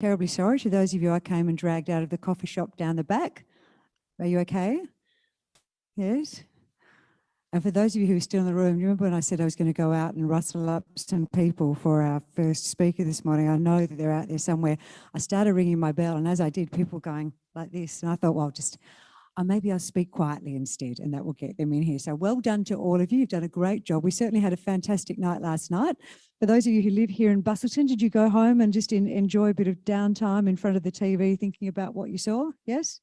Terribly sorry to those of you I came and dragged out of the coffee shop down the back. Are you okay? Yes. And for those of you who are still in the room, you remember when I said I was going to go out and rustle up some people for our first speaker this morning? I know that they're out there somewhere. I started ringing my bell, and as I did, people going like this. And I thought, well, maybe I'll speak quietly instead, and that will get them in here. So well done to all of you. You've done a great job. We certainly had a fantastic night last night. For those of you who live here in Busselton, did you go home and just enjoy a bit of downtime in front of the TV thinking about what you saw? Yes?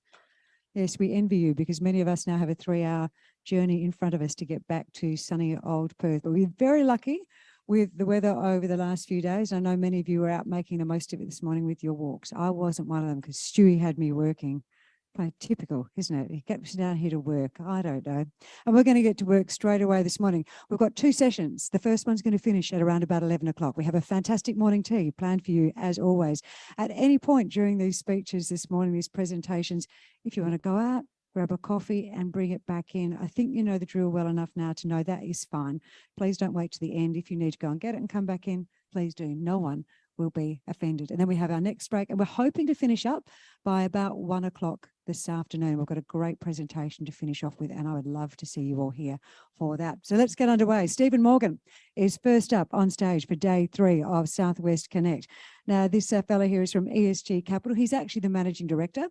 Yes, we envy you because many of us now have a 3-hour journey in front of us to get back to sunny old Perth. But we're very lucky with the weather over the last few days. I know many of you were out making the most of it this morning with your walks. I wasn't one of them because Stewie had me working. Typical, isn't it? He gets down here to work. I don't know. And we're going to get to work straight away this morning. We've got 2 sessions. The first one's going to finish at around about 11 o'clock. We have a fantastic morning tea planned for you as always. At any point during these speeches this morning, these presentations, if you want to go out, grab a coffee and bring it back in. I think you know the drill well enough now to know that is fine. Please don't wait to the end. If you need to go and get it and come back in, please do. No one will be offended. And then we have our next break, and we're hoping to finish up by about 1 o'clock this afternoon. We've got a great presentation to finish off with, and I would love to see you all here for that. So let's get underway. Stephen Morgan is first up on stage for day 3 of Southwest Connect. Now, this fellow here is from ESG Capital. He's actually the managing director.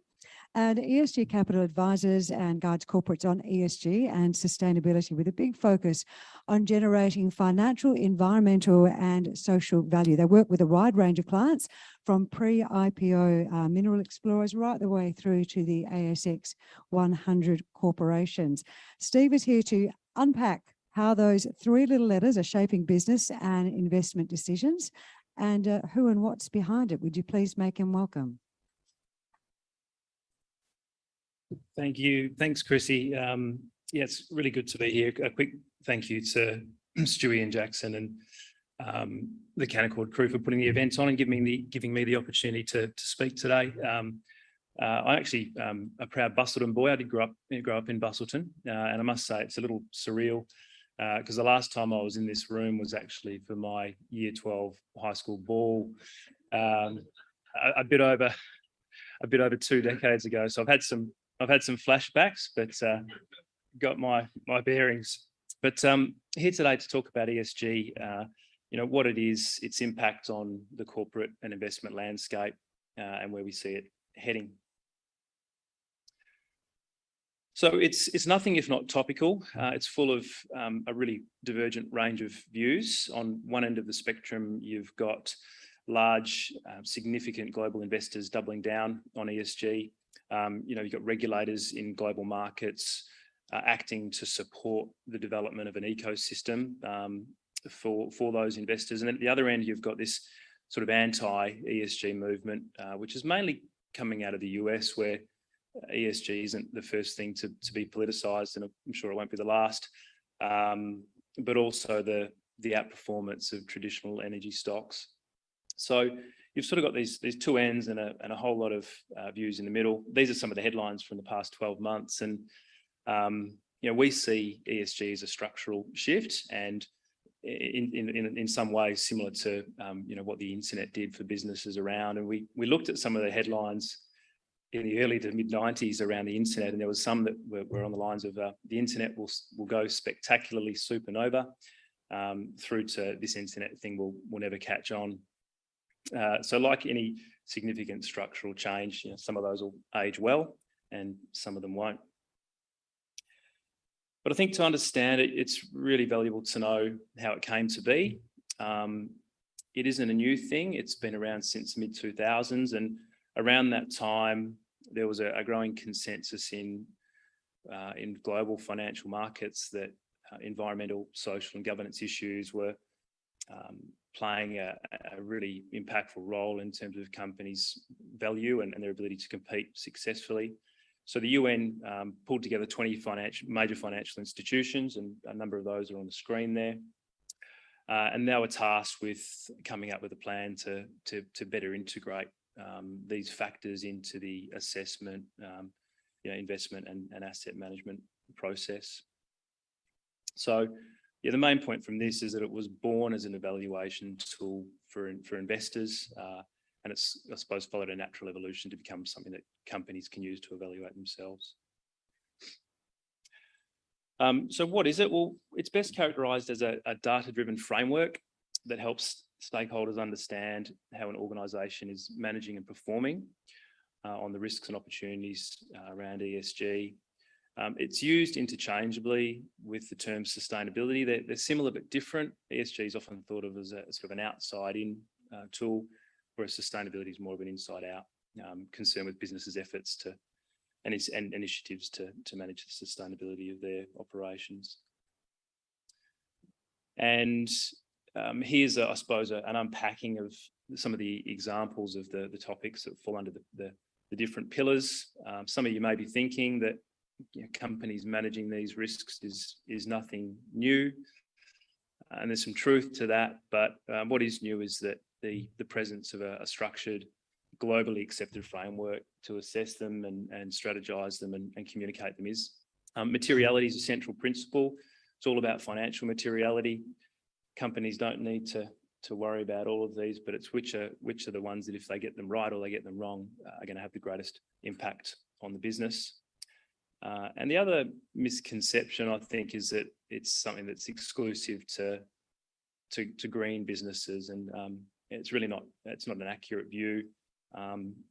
And ESG Capital advises and guides corporates on ESG and sustainability with a big focus on generating financial, environmental and social value. They work with a wide range of clients from pre-IPO mineral explorers right the way through to the ASX 100 corporations. Steve is here to unpack how those 3 little letters are shaping business and investment decisions and who and what's behind it. Would you please make him welcome? Thank you. Thanks, Chrissy. Yeah, it's really good to be here. A quick thank you to Stewie and Jackson and the Canaccord crew for putting the event on and giving me the opportunity to speak today. I actually a proud Busselton boy. I did grow up in Busselton, and I must say it's a little surreal because the last time I was in this room was actually for my Year 12 high school ball, a bit over 2 decades ago. So I've had some flashbacks, but got my bearings. But here today to talk about ESG, what it is, its impact on the corporate and investment landscape, and where we see it heading. So it's nothing if not topical. It's full of a really divergent range of views. On one end of the spectrum, you've got large, significant global investors doubling down on ESG. You've got regulators in global markets acting to support the development of an ecosystem for those investors. And at the other end, you've got this sort of anti-ESG movement, which is mainly coming out of the US, where ESG isn't the first thing to be politicized, and I'm sure it won't be the last, but also the outperformance of traditional energy stocks. So you've sort of got these 2 ends and a whole lot of views in the middle. These are some of the headlines from the past 12 months. And, we see ESG as a structural shift, and in some ways similar to, what the internet did for businesses around. And we looked at some of the headlines in the early to mid 90s around the internet, and there was some that were on the lines of the internet will go spectacularly supernova, through to this internet thing will never catch on. So like any significant structural change, some of those will age well and some of them won't. But I think to understand it, it's really valuable to know how it came to be. It isn't a new thing. It's been around since mid-2000s, and around that time, there was a growing consensus in global financial markets that environmental, social and governance issues were playing a really impactful role in terms of companies' value and their ability to compete successfully. So the UN pulled together 20 major financial institutions, and a number of those are on the screen there. And now we're tasked with coming up with a plan to better integrate these factors into the assessment, investment and asset management process. So yeah, the main point from this is that it was born as an evaluation tool for investors, and it's, I suppose, followed a natural evolution to become something that companies can use to evaluate themselves. So what is it? Well, it's best characterised as a data-driven framework that helps stakeholders understand how an organisation is managing and performing on the risks and opportunities around ESG. It's used interchangeably with the term sustainability. They're similar but different. ESG is often thought of as a sort of an outside-in tool, whereas sustainability is more of an inside-out concern with businesses' efforts to and initiatives to manage the sustainability of their operations. And here's, I suppose, an unpacking of some of the examples of the topics that fall under the different pillars. Some of you may be thinking that companies managing these risks is nothing new, and there's some truth to that. But what is new is that the presence of a structured, globally accepted framework to assess them and strategize them and communicate them is. Materiality is a central principle. It's all about financial materiality. Companies don't need to worry about all of these, but it's which are the ones that, if they get them right or they get them wrong, are going to have the greatest impact on the business. And the other misconception, I think, is that it's something that's exclusive to green businesses, and it's really not. It's not an accurate view.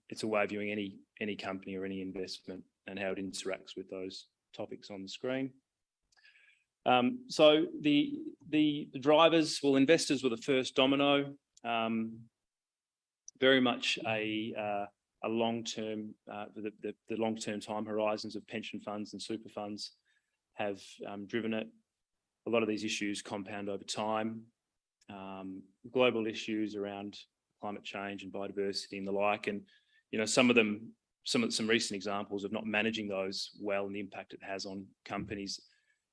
It's a way of viewing any company or any investment and how it interacts with those topics on the screen. So the drivers, well, investors were the first domino. Very much a long-term, the long-term time horizons of pension funds and super funds have driven it. A lot of these issues compound over time. Global issues around climate change and biodiversity and the like, and some recent examples of not managing those well and the impact it has on companies.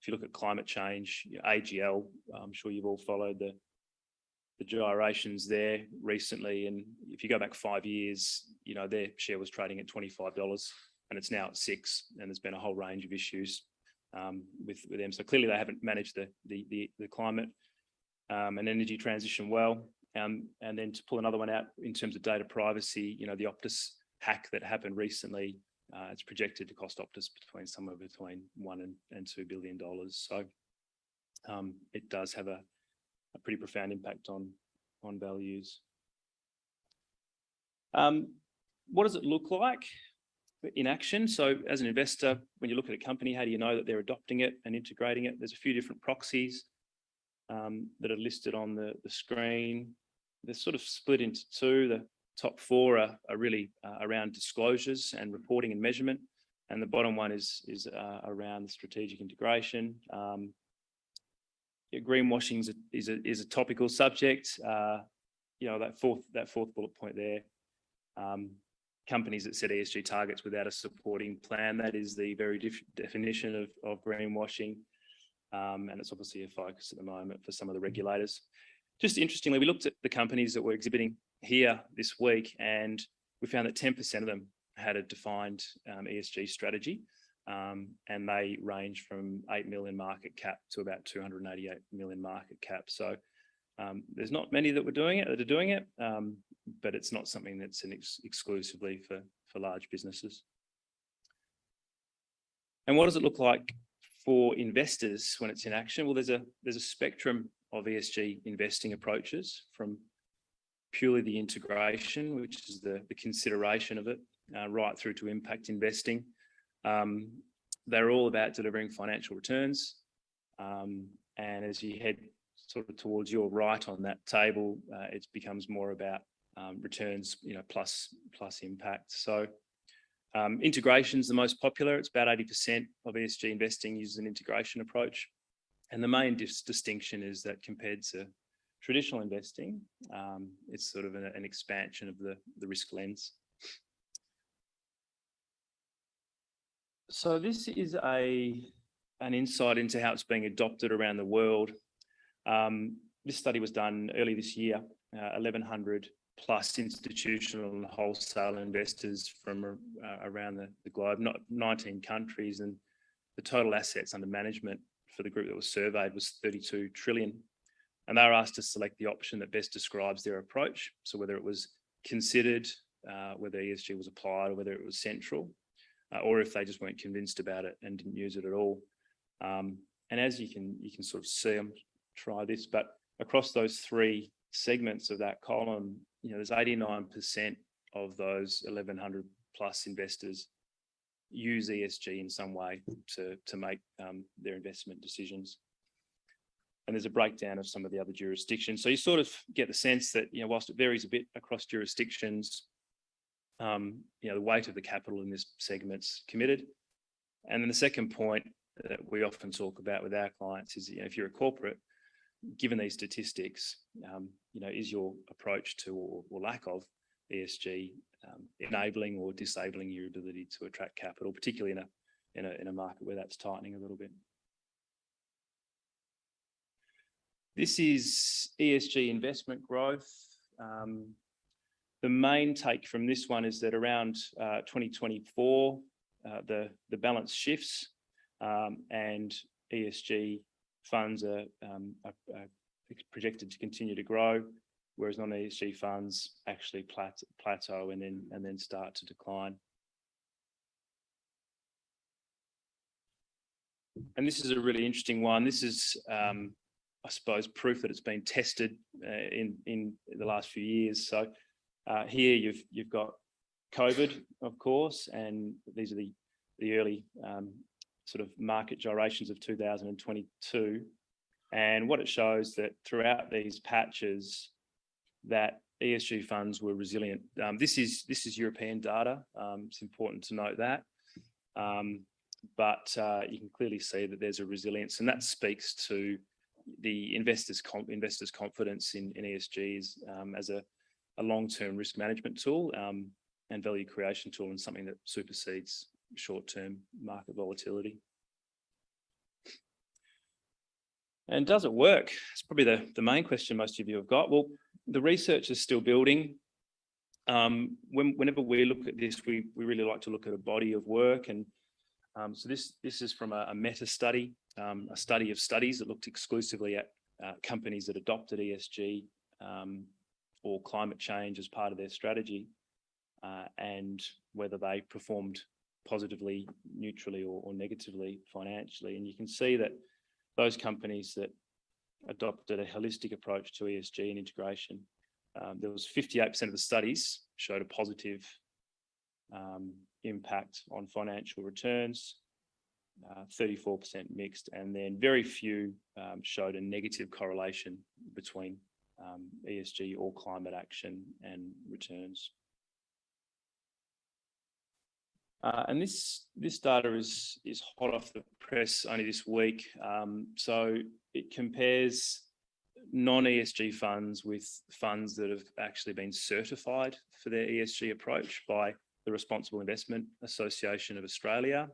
If you look at climate change, AGL, I'm sure you've all followed the gyrations there recently, and if you go back 5 years, their share was trading at $25 and it's now at $6, and there's been a whole range of issues with them. So clearly they haven't managed the climate and energy transition well. And then to pull another one out in terms of data privacy, the Optus hack that happened recently, it's projected to cost Optus somewhere between $1 and $2 billion. So it does have a pretty profound impact on values. What does it look like in action? So as an investor, when you look at a company, how do you know that they're adopting it and integrating it? There's a few different proxies that are listed on the screen. They're sort of split into two. The top four are really around disclosures and reporting and measurement, and the bottom one is around the strategic integration. Greenwashing is a topical subject. That fourth bullet point there. Companies that set ESG targets without a supporting plan, that is the very definition of greenwashing. And it's obviously a focus at the moment for some of the regulators. Just interestingly, we looked at the companies that were exhibiting here this week, and we found that 10% of them had a defined ESG strategy, and they range from 8 million market cap to about 288 million market cap. So there's not many that are doing it, but it's not something that's exclusively for large businesses. And what does it look like for investors when it's in action? Well, there's a spectrum of ESG investing approaches, from purely the integration, which is the consideration of it, right through to impact investing. They're all about delivering financial returns. And as you head sort of towards your right on that table, it becomes more about returns, plus impact. So integration is the most popular. It's about 80% of ESG investing uses an integration approach. And the main distinction is that compared to traditional investing, it's sort of an expansion of the risk lens. So this is an insight into how it's being adopted around the world. This study was done early this year, 1,100 plus institutional and wholesale investors from around the globe, 19 countries, and the total assets under management for the group that was surveyed was 32 trillion. And they were asked to select the option that best describes their approach. So whether it was considered whether ESG was applied or whether it was central, or if they just weren't convinced about it and didn't use it at all. And as you can sort of see, I'm try this, but across those three segments of that column, there's 89% of those 1,100 plus investors use ESG in some way to make their investment decisions. And there's a breakdown of some of the other jurisdictions. So you sort of get the sense that, whilst it varies a bit across jurisdictions, the weight of the capital in this segment's committed. And then the second point that we often talk about with our clients is, if you're a corporate, given these statistics, is your approach to or lack of ESG enabling or disabling your ability to attract capital, particularly in a market where that's tightening a little bit. This is ESG investment growth. The main take from this one is that around 2024, the balance shifts and ESG funds are projected to continue to grow, whereas non-ESG funds actually plateau and then start to decline. And this is a really interesting one. This is, I suppose, proof that it's been tested in the last few years. So here you've got COVID, of course, and these are the early sort of market gyrations of 2022. And what it shows that throughout these patches, that ESG funds were resilient. This is European data. It's important to note that. But you can clearly see that there's a resilience, and that speaks to the investors' confidence in ESGs as a long-term risk management tool and value creation tool, and something that supersedes short-term market volatility. And does it work? It's probably the main question most of you have got. Well, the research is still building. Whenever we look at this, we really like to look at a body of work, and so this is from a meta study, a study of studies that looked exclusively at companies that adopted ESG or climate change as part of their strategy, and whether they performed positively, neutrally, or negatively financially. And you can see that those companies that adopted a holistic approach to ESG and integration, there was 58% of the studies showed a positive impact on financial returns, 34% mixed, and then very few showed a negative correlation between ESG or climate action and returns. And this data is hot off the press only this week. So it compares non-ESG funds with funds that have actually been certified for their ESG approach by the Responsible Investment Association of Australia.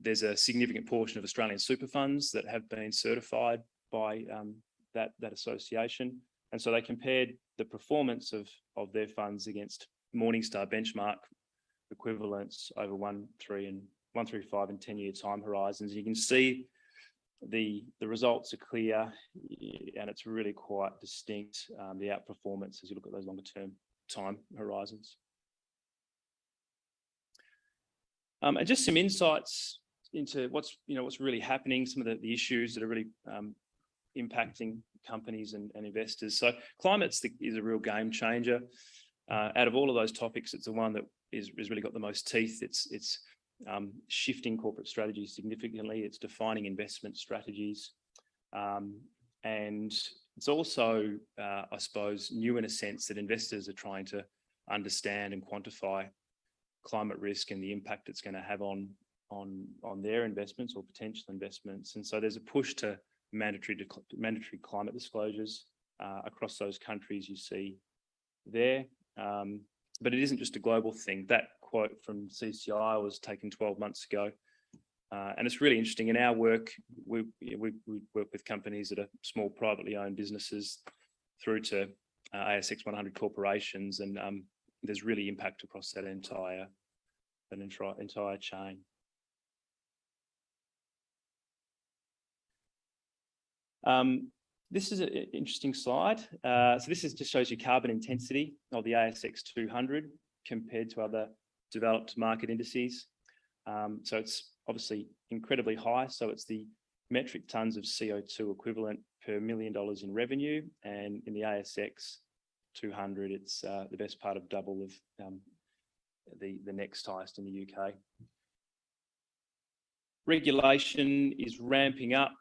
There's a significant portion of Australian super funds that have been certified by that association. And so they compared the performance of their funds against Morningstar benchmark equivalents over 1, 3, 5 and 10-year time horizons. You can see the results are clear, and it's really quite distinct, the outperformance as you look at those longer term time horizons. And just some insights into what's really happening, some of the issues that are really impacting companies and investors. So climate is a real game changer. Out of all of those topics, it's the one that is really got the most teeth. It's shifting corporate strategies significantly. It's defining investment strategies. And it's also, I suppose, new in a sense that investors are trying to understand and quantify climate risk and the impact it's going to have on their investments or potential investments. And so there's a push to mandatory climate disclosures across those countries you see there. But it isn't just a global thing. That quote from CCI was taken 12 months ago. And it's really interesting. In our work, we work with companies that are small privately owned businesses through to ASX 100 corporations, and there's really impact across that entire chain. This is an interesting slide. So this just shows you carbon intensity of the ASX 200 compared to other developed market indices. So it's obviously incredibly high. So it's the metric tons of CO2 equivalent per $1 million in revenue. And in the ASX 200, it's the best part of double of the next highest in the UK. Regulation is ramping up.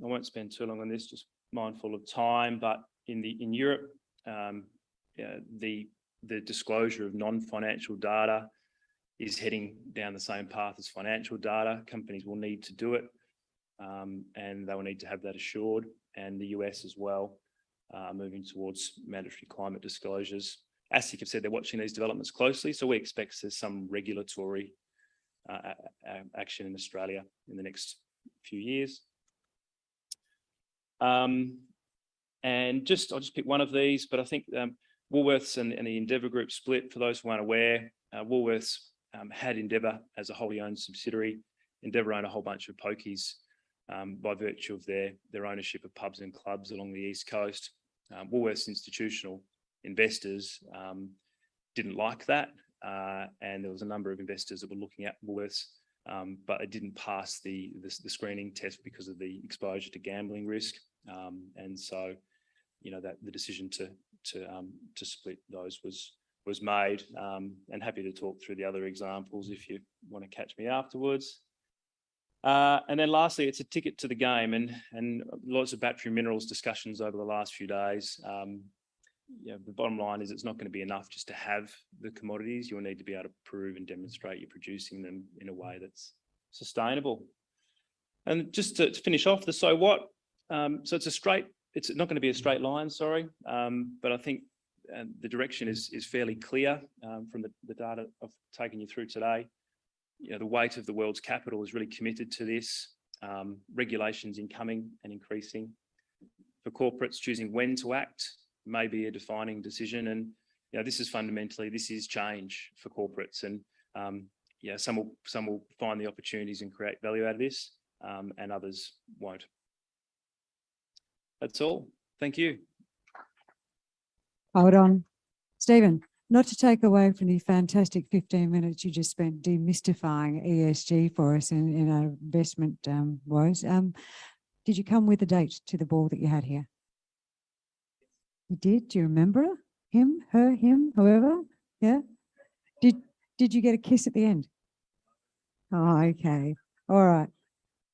I won't spend too long on this, just mindful of time, but in Europe, the disclosure of non-financial data is heading down the same path as financial data. Companies will need to do it, and they will need to have that assured. And the US as well, moving towards mandatory climate disclosures. ASIC have said they're watching these developments closely, so we expect there's some regulatory action in Australia in the next few years. And I'll just pick one of these, but I think Woolworths and the Endeavour Group split. For those who aren't aware, Woolworths had Endeavour as a wholly owned subsidiary. Endeavour owned a whole bunch of pokies by virtue of their ownership of pubs and clubs along the East Coast. Woolworths institutional investors didn't like that, and there was a number of investors that were looking at Woolworths, but it didn't pass the screening test because of the exposure to gambling risk, and so that the decision to split those was made. And happy to talk through the other examples if you want to catch me afterwards. And then lastly, it's a ticket to the game, and lots of battery minerals discussions over the last few days. The bottom line is it's not going to be enough just to have the commodities. You'll need to be able to prove and demonstrate you're producing them in a way that's sustainable. And just to finish off the so what, so it's not going to be a straight line, sorry, but I think the direction is fairly clear from the data I've taken you through today. The weight of the world's capital is really committed to this. Regulations incoming and increasing. For corporates, choosing when to act may be a defining decision, and this is change for corporates, and some will find the opportunities and create value out of this, and others won't. That's all. Thank you. Hold on, Stephen. Not to take away from the fantastic 15 minutes you just spent demystifying ESG for us in our investment woes. Did you come with a date to the ball that you had here? You did? Do you remember him, her, him, whoever? Yeah. Did you get a kiss at the end? Oh, okay. All right.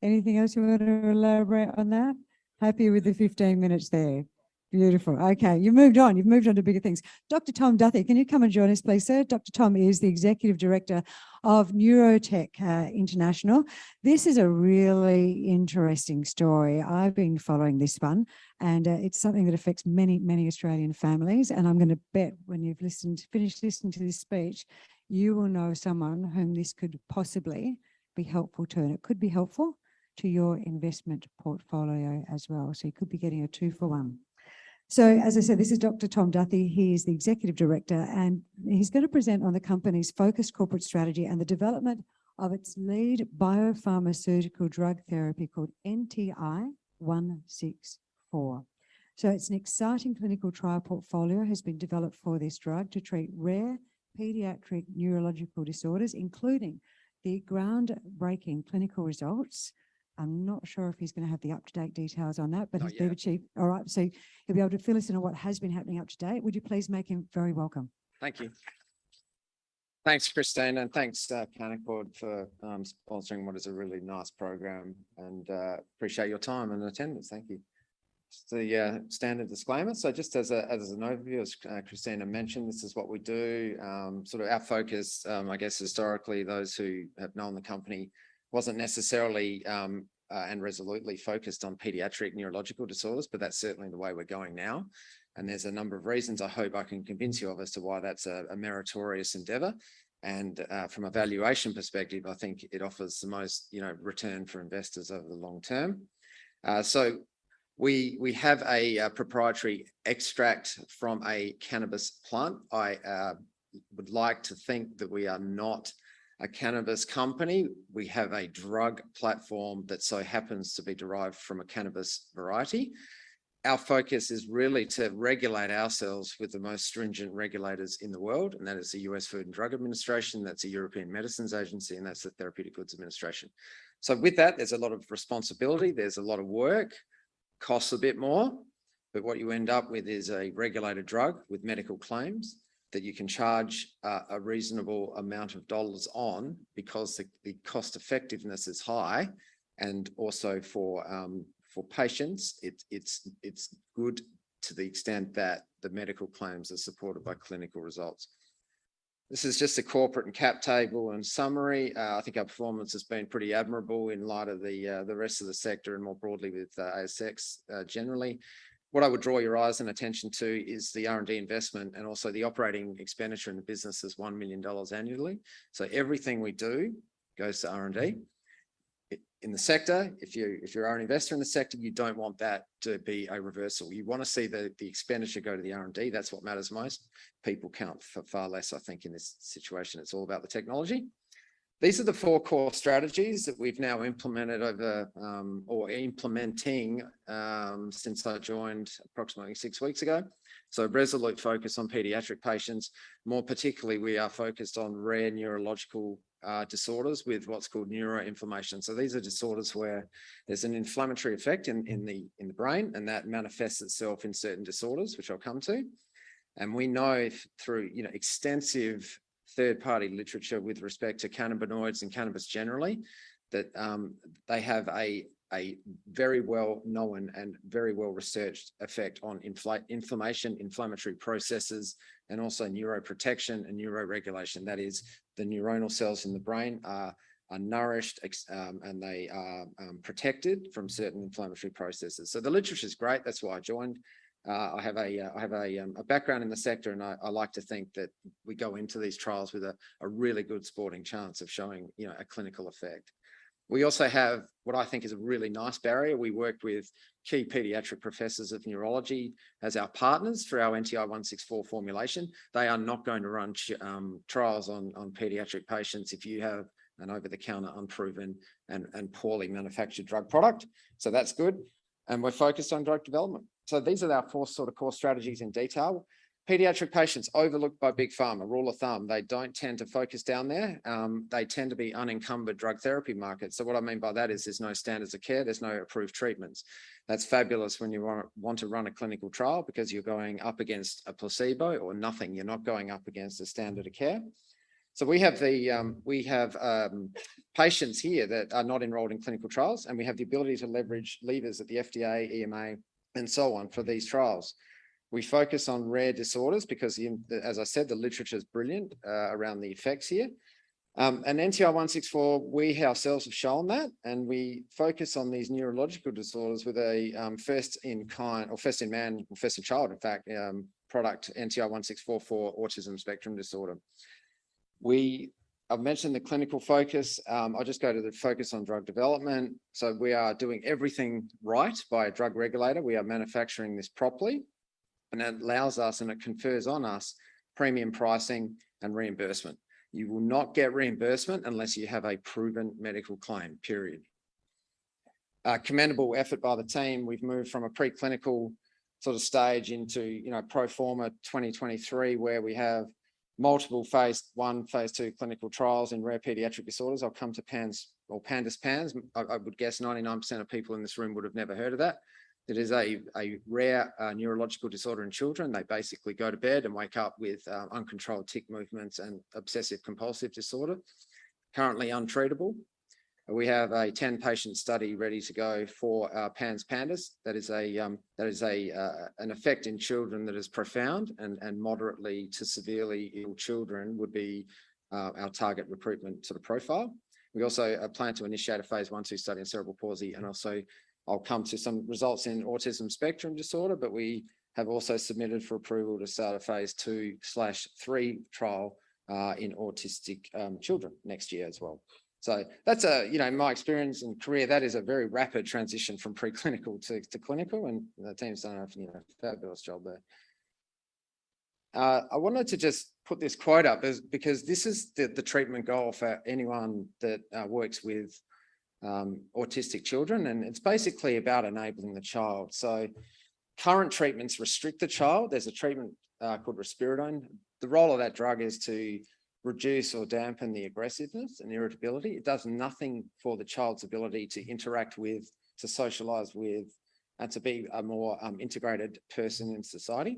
Anything else you want to elaborate on that? Happy with the 15 minutes there. Beautiful. Okay, you've moved on to bigger things. Dr. Tom Duthy, can you come and join us, please, sir? Dr. Tom is the Executive Director of Neurotech International. This is a really interesting story. I've been following this one, and it's something that affects many, many Australian families. And I'm going to bet when you've finished listening to this speech, you will know someone whom this could possibly be helpful to, and it could be helpful to your investment portfolio as well. So you could be getting a 2-for-1. So, as I said, this is Dr. Tom Duthy. He is the Executive Director, and he's going to present on the company's focused corporate strategy and the development of its lead biopharmaceutical drug therapy called NTI 164. So it's an exciting clinical trial portfolio has been developed for this drug to treat rare pediatric neurological disorders, including the groundbreaking clinical results. I'm not sure if he's going to have the up-to-date details on that, but he's the chief. All right, so he'll be able to fill us in on what has been happening up to date. Would you please make him very welcome? Thank you. Thanks, Christina, and thanks, Hannaford, for sponsoring what is a really nice program, and appreciate your time and attendance. Thank you. Just the standard disclaimer. So just as an overview, as Christina mentioned, this is what we do. Sort of our focus, I guess, historically, those who have known the company wasn't necessarily and resolutely focused on pediatric neurological disorders, but that's certainly the way we're going now. And there's a number of reasons I hope I can convince you of as to why that's a meritorious endeavour. And from a valuation perspective, I think it offers the most, return for investors over the long term. So we have a proprietary extract from a cannabis plant. I would like to think that we are not a cannabis company. We have a drug platform that so happens to be derived from a cannabis variety. our focus is really to regulate ourselves with the most stringent regulators in the world, and that is the US Food and Drug Administration, that's the European Medicines Agency, and that's the Therapeutic Goods Administration. So with that, there's a lot of responsibility, there's a lot of work, costs a bit more, but what you end up with is a regulated drug with medical claims that you can charge a reasonable amount of dollars on, because the cost effectiveness is high, and also for patients, it's good to the extent that the medical claims are supported by clinical results. This is just a corporate and cap table and summary. I think our performance has been pretty admirable in light of the rest of the sector, and more broadly with ASX generally. What I would draw your eyes and attention to is the R&D investment, and also the operating expenditure in the business is $1 million annually. So everything we do goes to R&D. In the sector, if you are an investor in the sector, you don't want that to be a reversal. You want to see the expenditure go to the R&D. That's what matters most. People count for far less, I think, in this situation. It's all about the technology. These are the 4 core strategies that we've now implemented or implementing since I joined approximately 6 weeks ago. So resolute focus on pediatric patients. More particularly, we are focused on rare neurological disorders with what's called neuroinflammation. So these are disorders where there's an inflammatory effect in the brain, and that manifests itself in certain disorders, which I'll come to. And we know through extensive third-party literature with respect to cannabinoids and cannabis generally, that they have a very well known and very well researched effect on inflammation, inflammatory processes, and also neuroprotection and neuroregulation. That is, the neuronal cells in the brain are nourished and they are protected from certain inflammatory processes. So the literature is great. That's why I joined. I have a background in the sector, and I like to think that we go into these trials with a really good sporting chance of showing a clinical effect. We also have what I think is a really nice barrier. We worked with key pediatric professors of neurology as our partners for our NTI 164 formulation. They are not going to run trials on pediatric patients if you have an over-the-counter, unproven and poorly manufactured drug product. So that's good. And we're focused on drug development. So these are our 4 sort of core strategies in detail. Pediatric patients overlooked by big pharma, rule of thumb. They don't tend to focus down there. They tend to be unencumbered drug therapy markets. So what I mean by that is there's no standards of care, there's no approved treatments. That's fabulous when you want to run a clinical trial, because you're going up against a placebo or nothing. You're not going up against a standard of care. So we have patients here that are not enrolled in clinical trials, and we have the ability to leverage levers at the FDA, EMA, and so on for these trials. We focus on rare disorders because, as I said, the literature is brilliant around the effects here. And NTI 164, we ourselves have shown that, and we focus on these neurological disorders with a first in child, in fact, product NTI 164 for autism spectrum disorder. I've mentioned the clinical focus. I'll just go to the focus on drug development. So we are doing everything right by a drug regulator. We are manufacturing this properly, and that allows us, and it confers on us, premium pricing and reimbursement. You will not get reimbursement unless you have a proven medical claim, period. Commendable effort by the team. We've moved from a preclinical sort of stage into, pro forma 2023, where we have multiple phase 1, phase 2 clinical trials in rare pediatric disorders. I'll come to PANS or PANDAS-PANS. I would guess 99% of people in this room would have never heard of that. It is a rare neurological disorder in children. They basically go to bed and wake up with uncontrolled tic movements and obsessive compulsive disorder, currently untreatable. We have a 10-patient study ready to go for PANS-PANDAS. That is an effect in children that is profound, and moderately to severely ill children would be our target recruitment sort of profile. We also plan to initiate a phase 1/2 study in cerebral palsy, and also I'll come to some results in autism spectrum disorder, but we have also submitted for approval to start a phase 2/3 trial in autistic children next year as well. So that's in my experience and career, that is a very rapid transition from preclinical to clinical, and the team's done a fabulous job there. I wanted to just put this quote up because this is the treatment goal for anyone that works with autistic children, and it's basically about enabling the child. So current treatments restrict the child. There's a treatment called risperidone. The role of that drug is to reduce or dampen the aggressiveness and irritability. It does nothing for the child's ability to interact with, to socialize with, and to be a more integrated person in society.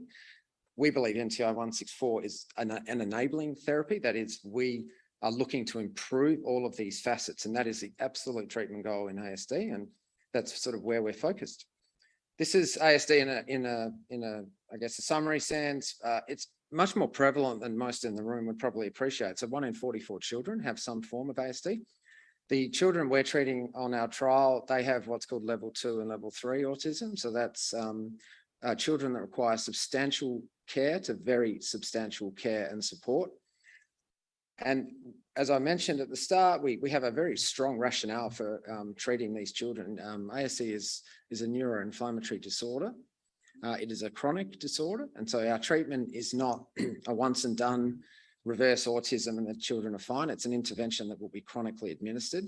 We believe NTI 164 is an enabling therapy. That is, we are looking to improve all of these facets, and that is the absolute treatment goal in ASD, and that's sort of where we're focused. This is ASD in a I guess a summary sense. It's much more prevalent than most in the room would probably appreciate. So 1 in 44 children have some form of ASD. The children we're treating on our trial, they have what's called level 2 and level 3 autism. So that's children that require substantial care to very substantial care and support. And as I mentioned at the start, we have a very strong rationale for treating these children. ASD is a neuroinflammatory disorder. It is a chronic disorder. And so our treatment is not a once and done reverse autism and the children are fine. It's an intervention that will be chronically administered.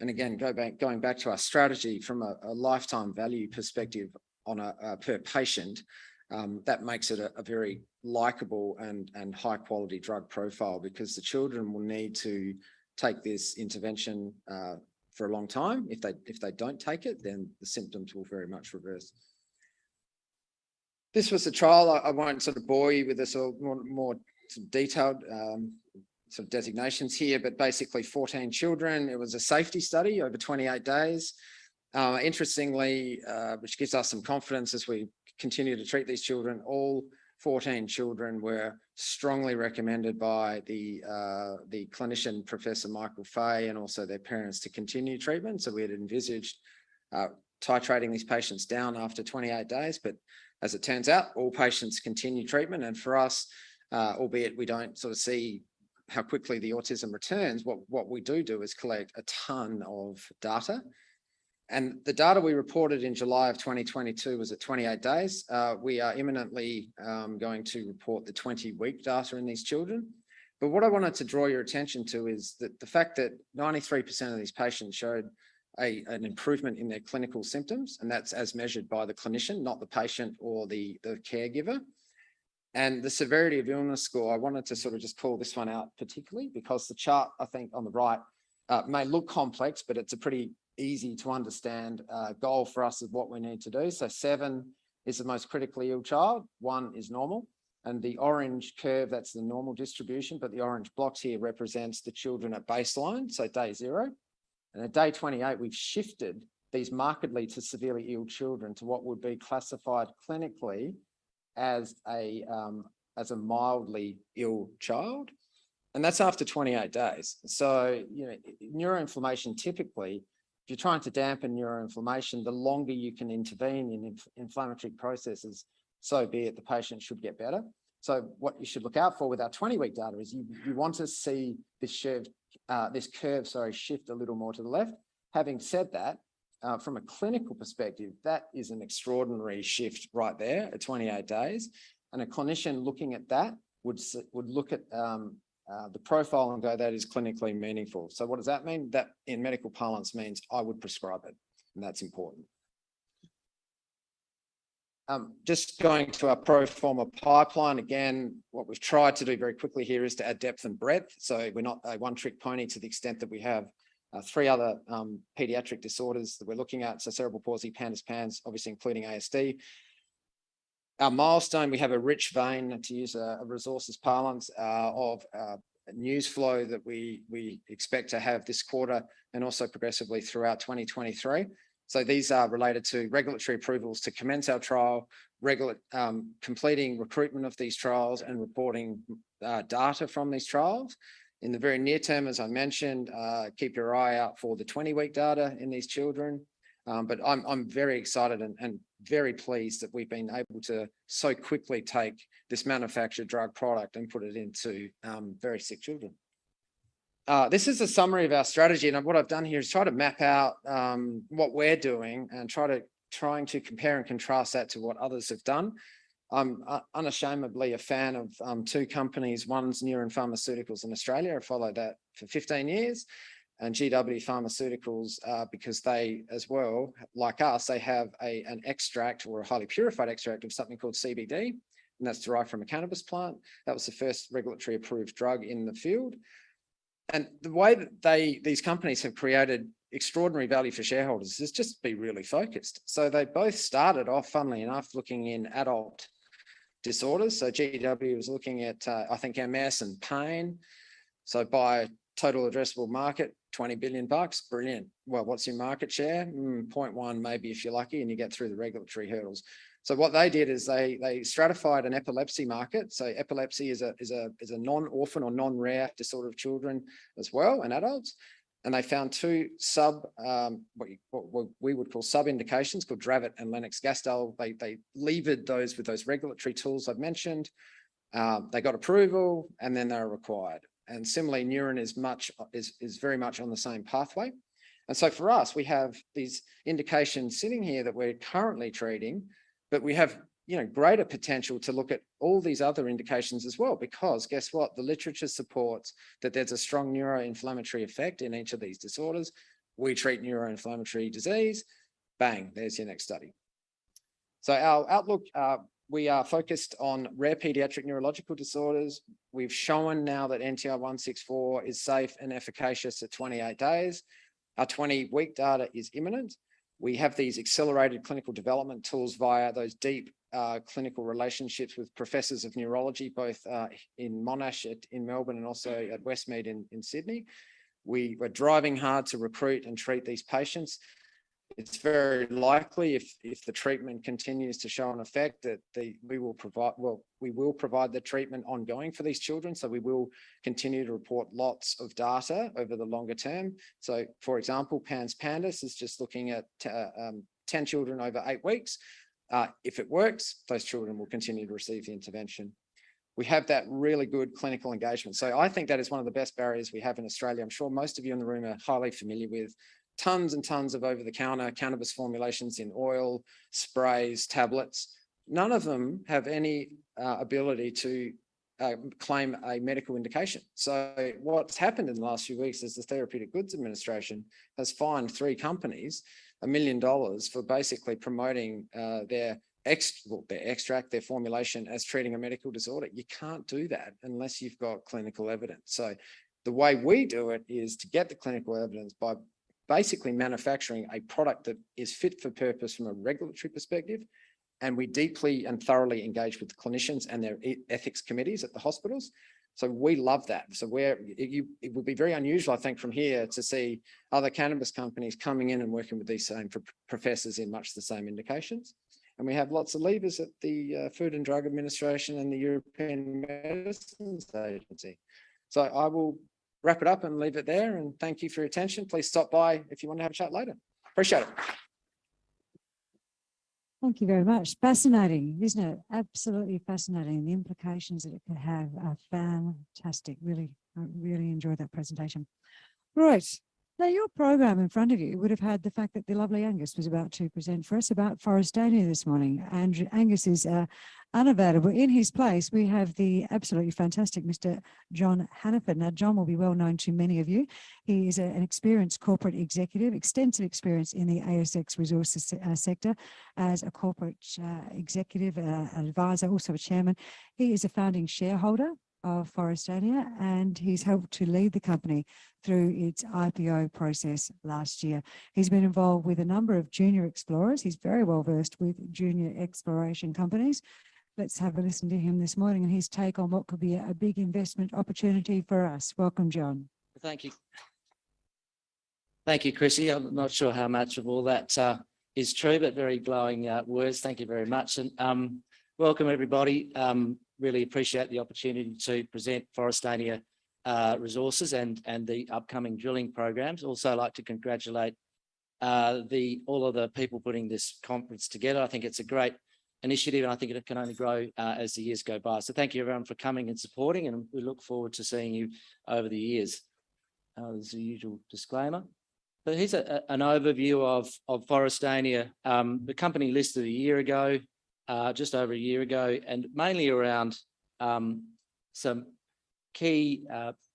And again, going back to our strategy from a lifetime value perspective on a per patient, that makes it a very likable and high quality drug profile, because the children will need to take this intervention for a long time. If they don't take it, then the symptoms will very much reverse. This was the trial. I won't sort of bore you with this more sort of detailed sort of designations here, but basically 14 children. It was a safety study over 28 days. Interestingly, which gives us some confidence as we continue to treat these children, all 14 children were strongly recommended by the clinician, Professor Michael Fay, and also their parents to continue treatment. So we had envisaged titrating these patients down after 28 days, but as it turns out, all patients continue treatment. And for us, albeit we don't sort of see how quickly the autism returns, what we do is collect a ton of data. And the data we reported in July of 2022 was at 28 days. We are imminently going to report the 20-week data in these children. But what I wanted to draw your attention to is that the fact that 93% of these patients showed an improvement in their clinical symptoms, and that's as measured by the clinician, not the patient or the caregiver. And the severity of illness score, I wanted to sort of just call this one out particularly because the chart, I think, on the right may look complex, but it's a pretty easy to understand goal for us of what we need to do. So 7 is the most critically ill child, 1 is normal, and the orange curve, that's the normal distribution, but the orange blocks here represents the children at baseline, so day 0. And at day 28, we've shifted these markedly to severely ill children to what would be classified clinically as a mildly ill child. And that's after 28 days. So, you know, neuroinflammation typically, if you're trying to dampen neuroinflammation, the longer you can intervene in inflammatory processes, so be it, the patient should get better. So what you should look out for with our 20-week data is you want to see this curve shift a little more to the left. Having said that, from a clinical perspective, that is an extraordinary shift right there at 28 days. And a clinician looking at that would look at the profile and go, that is clinically meaningful. So what does that mean? That in medical parlance means I would prescribe it, and that's important. Just going to our pro forma pipeline, again, what we've tried to do very quickly here is to add depth and breadth. So we're not a one-trick pony to the extent that we have 3 other pediatric disorders that we're looking at. So cerebral palsy, PANS, obviously including ASD. Our milestone, we have a rich vein, to use a resources parlance, of news flow that we expect to have this quarter and also progressively throughout 2023. So these are related to regulatory approvals to commence our trial, completing recruitment of these trials and reporting data from these trials. In the very near term, as I mentioned, keep your eye out for the 20-week data in these children. But I'm very excited and very pleased that we've been able to so quickly take this manufactured drug product and put it into very sick children. This is a summary of our strategy, and what I've done here is try to map out what we're doing and trying to compare and contrast that to what others have done. I'm unashamedly a fan of 2 companies. One's Neuron Pharmaceuticals in Australia. I followed that for 15 years. And GW Pharmaceuticals, because they as well, like us, they have an extract or a highly purified extract of something called CBD, and that's derived from a cannabis plant. That was the first regulatory approved drug in the field. And the way that these companies have created extraordinary value for shareholders is just be really focused. So they both started off, funnily enough, looking in adult disorders. So GW was looking at, I think, MS and pain. So by total addressable market, 20 billion bucks, brilliant. Well, what's your market share? 0.1 maybe if you're lucky and you get through the regulatory hurdles. So what they did is they stratified an epilepsy market. So epilepsy is a non-orphan or non-rare disorder of children as well and adults. And they found two what we would call sub-indications called Dravet and Lennox-Gastaut. They levered those with those regulatory tools I've mentioned. They got approval and then they were required. And similarly, Neuron is very much on the same pathway. And so for us, we have these indications sitting here that we're currently treating, but we have greater potential to look at all these other indications as well, because guess what? The literature supports that there's a strong neuroinflammatory effect in each of these disorders. We treat neuroinflammatory disease, bang, there's your next study. So our outlook, we are focused on rare pediatric neurological disorders. We've shown now that NTI 164 is safe and efficacious at 28 days. Our 20-week data is imminent. We have these accelerated clinical development tools via those deep clinical relationships with professors of neurology, both in Monash in Melbourne and also at Westmead in Sydney. We were driving hard to recruit and treat these patients. It's very likely if the treatment continues to show an effect that we will provide the treatment ongoing for these children. So we will continue to report lots of data over the longer term. So for example, PANS PANDAS is just looking at 10 children over 8 weeks. If it works, those children will continue to receive the intervention. We have that really good clinical engagement. So I think that is one of the best barriers we have in Australia. I'm sure most of you in the room are highly familiar with tons and tons of over-the-counter cannabis formulations in oil, sprays, tablets. None of them have any ability to claim a medical indication. So what's happened in the last few weeks is the Therapeutic Goods Administration has fined 3 companies $1 million for basically promoting their extract, their formulation as treating a medical disorder. You can't do that unless you've got clinical evidence. So the way we do it is to get the clinical evidence by basically manufacturing a product that is fit for purpose from a regulatory perspective. And we deeply and thoroughly engage with the clinicians and their ethics committees at the hospitals. So we love that. So it would be very unusual, I think, from here to see other cannabis companies coming in and working with these same professors in much the same indications. And we have lots of levers at the Food and Drug Administration and the European Medicines Agency. So I will wrap it up and leave it there. And thank you for your attention. Please stop by if you want to have a chat later. Appreciate it. Thank you very much. Fascinating, isn't it? Absolutely fascinating. The implications that it could have are fantastic. Really, I really enjoyed that presentation. Right. Now, your program in front of you would have had the fact that the lovely Angus was about to present for us about Forrestania this morning. And Angus is unavailable. In his place, we have the absolutely fantastic Mr. John Hannaford. Now, John will be well known to many of you. He is an experienced corporate executive, extensive experience in the ASX resources sector as a corporate executive, an advisor, also a chairman. He is a founding shareholder of Forrestania, and he's helped to lead the company through its IPO process last year. He's been involved with a number of junior explorers. He's very well versed with junior exploration companies. Let's have a listen to him this morning and his take on what could be a big investment opportunity for us. Welcome, John. Thank you. Thank you, Chrissy. I'm not sure how much of all that is true, but very glowing words. Thank you very much. And welcome, everybody. Really appreciate the opportunity to present Forrestania Resources and the upcoming drilling programs. Also like to congratulate all of the people putting this conference together. I think it's a great initiative and I think it can only grow as the years go by. So thank you everyone for coming and supporting, and we look forward to seeing you over the years. There's the usual disclaimer. But here's an overview of Forrestania. The company listed a year ago, just over a year ago, and mainly around some key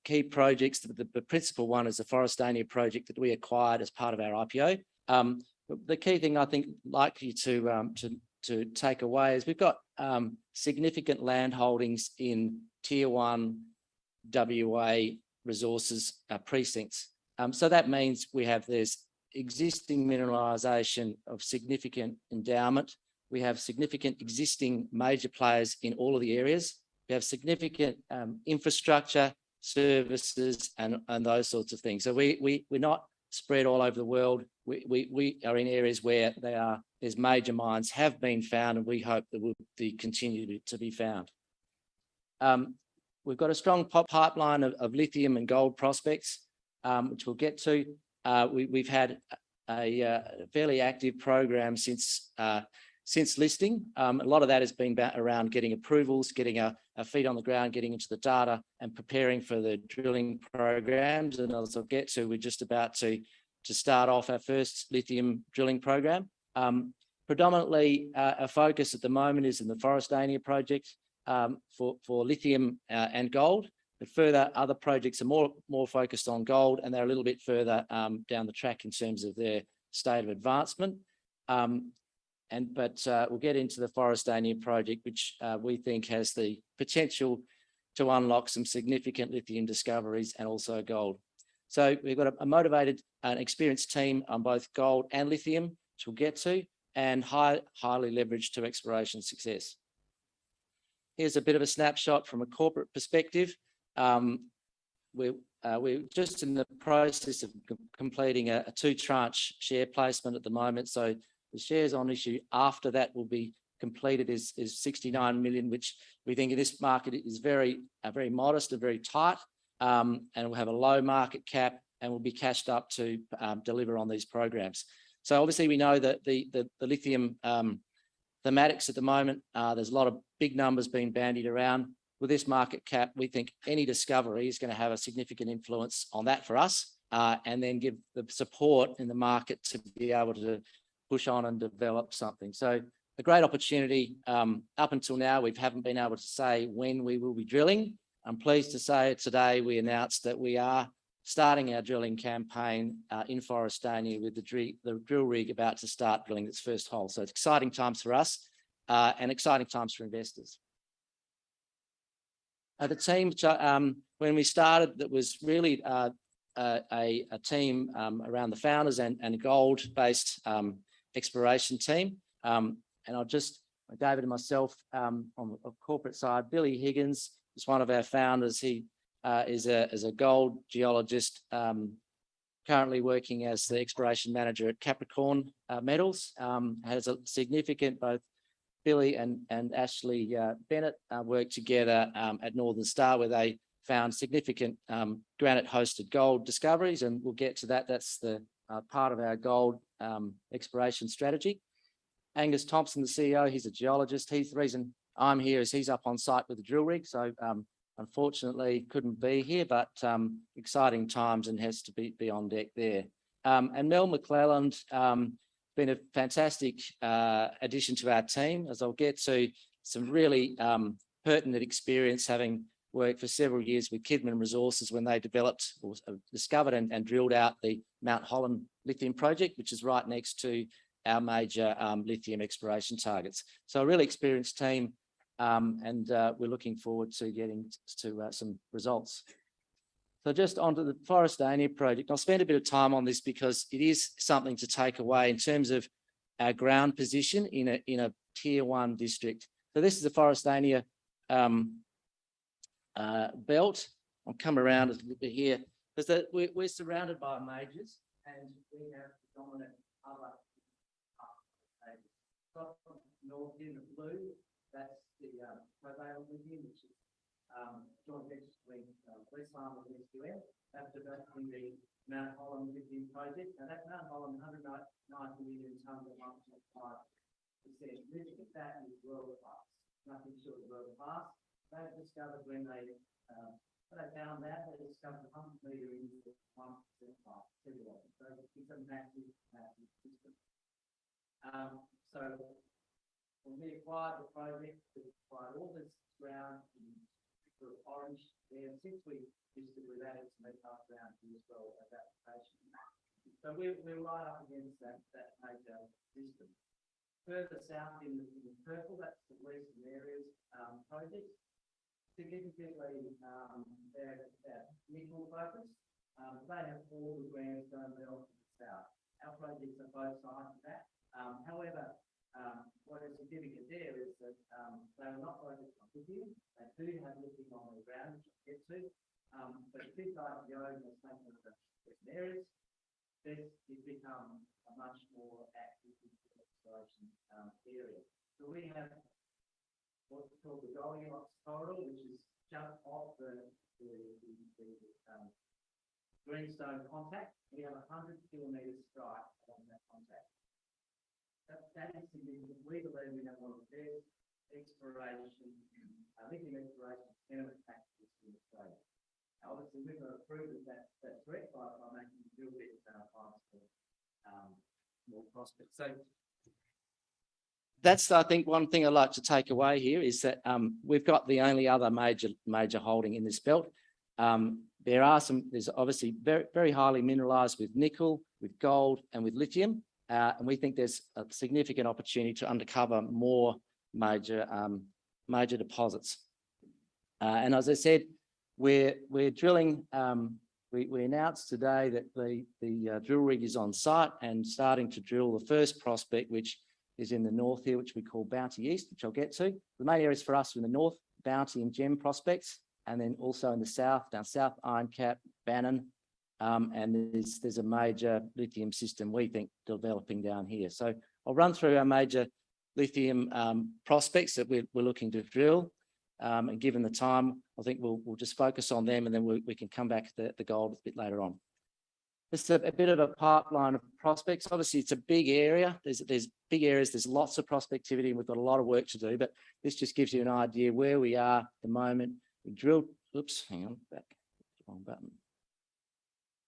key projects. The principal one is the Forrestania project that we acquired as part of our IPO. The key thing I think like you to take away is we've got significant land holdings in Tier 1 WA resources precincts. So that means there's existing mineralisation of significant endowment. We have significant existing major players in all of the areas. We have significant infrastructure, services, and those sorts of things. So we're not spread all over the world. We are in areas where there's major mines have been found, and we hope that will continue to be found. We've got a strong pipeline of lithium and gold prospects, which we'll get to. We've had a fairly active program since listing. A lot of that has been around getting approvals, getting our feet on the ground, getting into the data, and preparing for the drilling programs. And as I'll get to, we're just about to start off our first lithium drilling program. Predominantly, our focus at the moment is in the Forrestania project for lithium and gold. But further, other projects are more focused on gold, and they're a little bit further down the track in terms of their state of advancement. But we'll get into the Forrestania project, which we think has the potential to unlock some significant lithium discoveries and also gold. So we've got a motivated and experienced team on both gold and lithium, which we'll get to, and highly leveraged to exploration success. Here's a bit of a snapshot from a corporate perspective. We're just in the process of completing a 2-tranche share placement at the moment. So the shares on issue after that will be completed is 69 million, which we think in this market is very modest and very tight, and will have a low market cap and will be cashed up to deliver on these programs. So obviously we know that the lithium thematics at the moment, there's a lot of big numbers being bandied around. With this market cap, we think any discovery is going to have a significant influence on that for us, and then give the support in the market to be able to push on and develop something. So a great opportunity. Up until now, we haven't been able to say when we will be drilling. I'm pleased to say today we announced that we are starting our drilling campaign in Forrestania with the drill rig about to start drilling its first hole. So it's exciting times for us and exciting times for investors. The team, when we started, that was really a team around the founders and a gold-based exploration team. And David and myself on the corporate side, Billy Higgins is one of our founders. He is a gold geologist, currently working as the exploration manager at Capricorn Metals. Has a significant, both Billy and Ashley Bennett worked together at Northern Star, where they found significant granite-hosted gold discoveries, and we'll get to that. That's the part of our gold exploration strategy. Angus Thompson, the CEO, he's a geologist. The reason I'm here is he's up on site with the drill rig, so unfortunately couldn't be here, but exciting times and has to be on deck there. And Mel McClelland, been a fantastic addition to our team, as I'll get to, some really pertinent experience, having worked for several years with Kidman Resources when they developed or discovered and drilled out the Mount Holland lithium project, which is right next to our major lithium exploration targets. So a really experienced team, and we're looking forward to getting to some results. So just onto the Forrestania project. I'll spend a bit of time on this because it is something to take away in terms of our ground position in a Tier 1 district. So this is the Forrestania belt. I'll come around a little bit here, because we're surrounded by majors, and we have dominant other majors. So north in the blue, that's the Prevailing Winds, which is joint venture between Wesfarmers and SQM. That's developing the Mount Holland lithium project. Now that Mount Holland, 190 million tonnes at 1.5%. Lithium, that is world class. Nothing short of world class. They discovered when they found that, they discovered 100 metre into 1% pipe. So it's a massive system. So when we acquired the project, we acquired all this ground in sort of orange there. Since we listed, we've added some metals around here as well as application. So we're right up against that major system. Further south in purple, that's the Western Areas project. Significantly, they're nickel focused. They have all the grandstone belt to the south. Our projects are both sides of that. However, what is significant there is that they are not focused on lithium. They do have lithium on the ground, which I'll get to. But this IPO has taken the Western Areas. This has become a much more active exploration area. So we have what's called the Goldilocks corridor, which is just off the greenstone contact. We have 100 kilometres strike along that contact. That is significant. We believe we have one of the best exploration, lithium exploration tenement packages in Australia. Now, obviously, we're going to prove that threat by making drill bits piles for more prospects. So that's, I think, one thing I'd like to take away here is that we've got the only other major holding in this belt. There's obviously very, very highly mineralized with nickel, with gold, and with lithium. And we think there's a significant opportunity to uncover more major deposits. And as I said, we're drilling. We announced today that the drill rig is on site and starting to drill the first prospect, which is in the north here, which we call Bounty East, which I'll get to. The main areas for us are in the north, Bounty and Gem prospects, and then also in the south, down south, Iron Cap, Bannon, and there's a major lithium system we think developing down here. So I'll run through our major lithium prospects that we're looking to drill. And given the time, I think we'll just focus on them, and then we can come back to the gold a bit later on. Just a bit of a pipeline of prospects. Obviously, it's a big area. There's big areas. There's lots of prospectivity, and we've got a lot of work to do. But this just gives you an idea where we are at the moment. We drilled. Oops, hang on, back. Wrong button.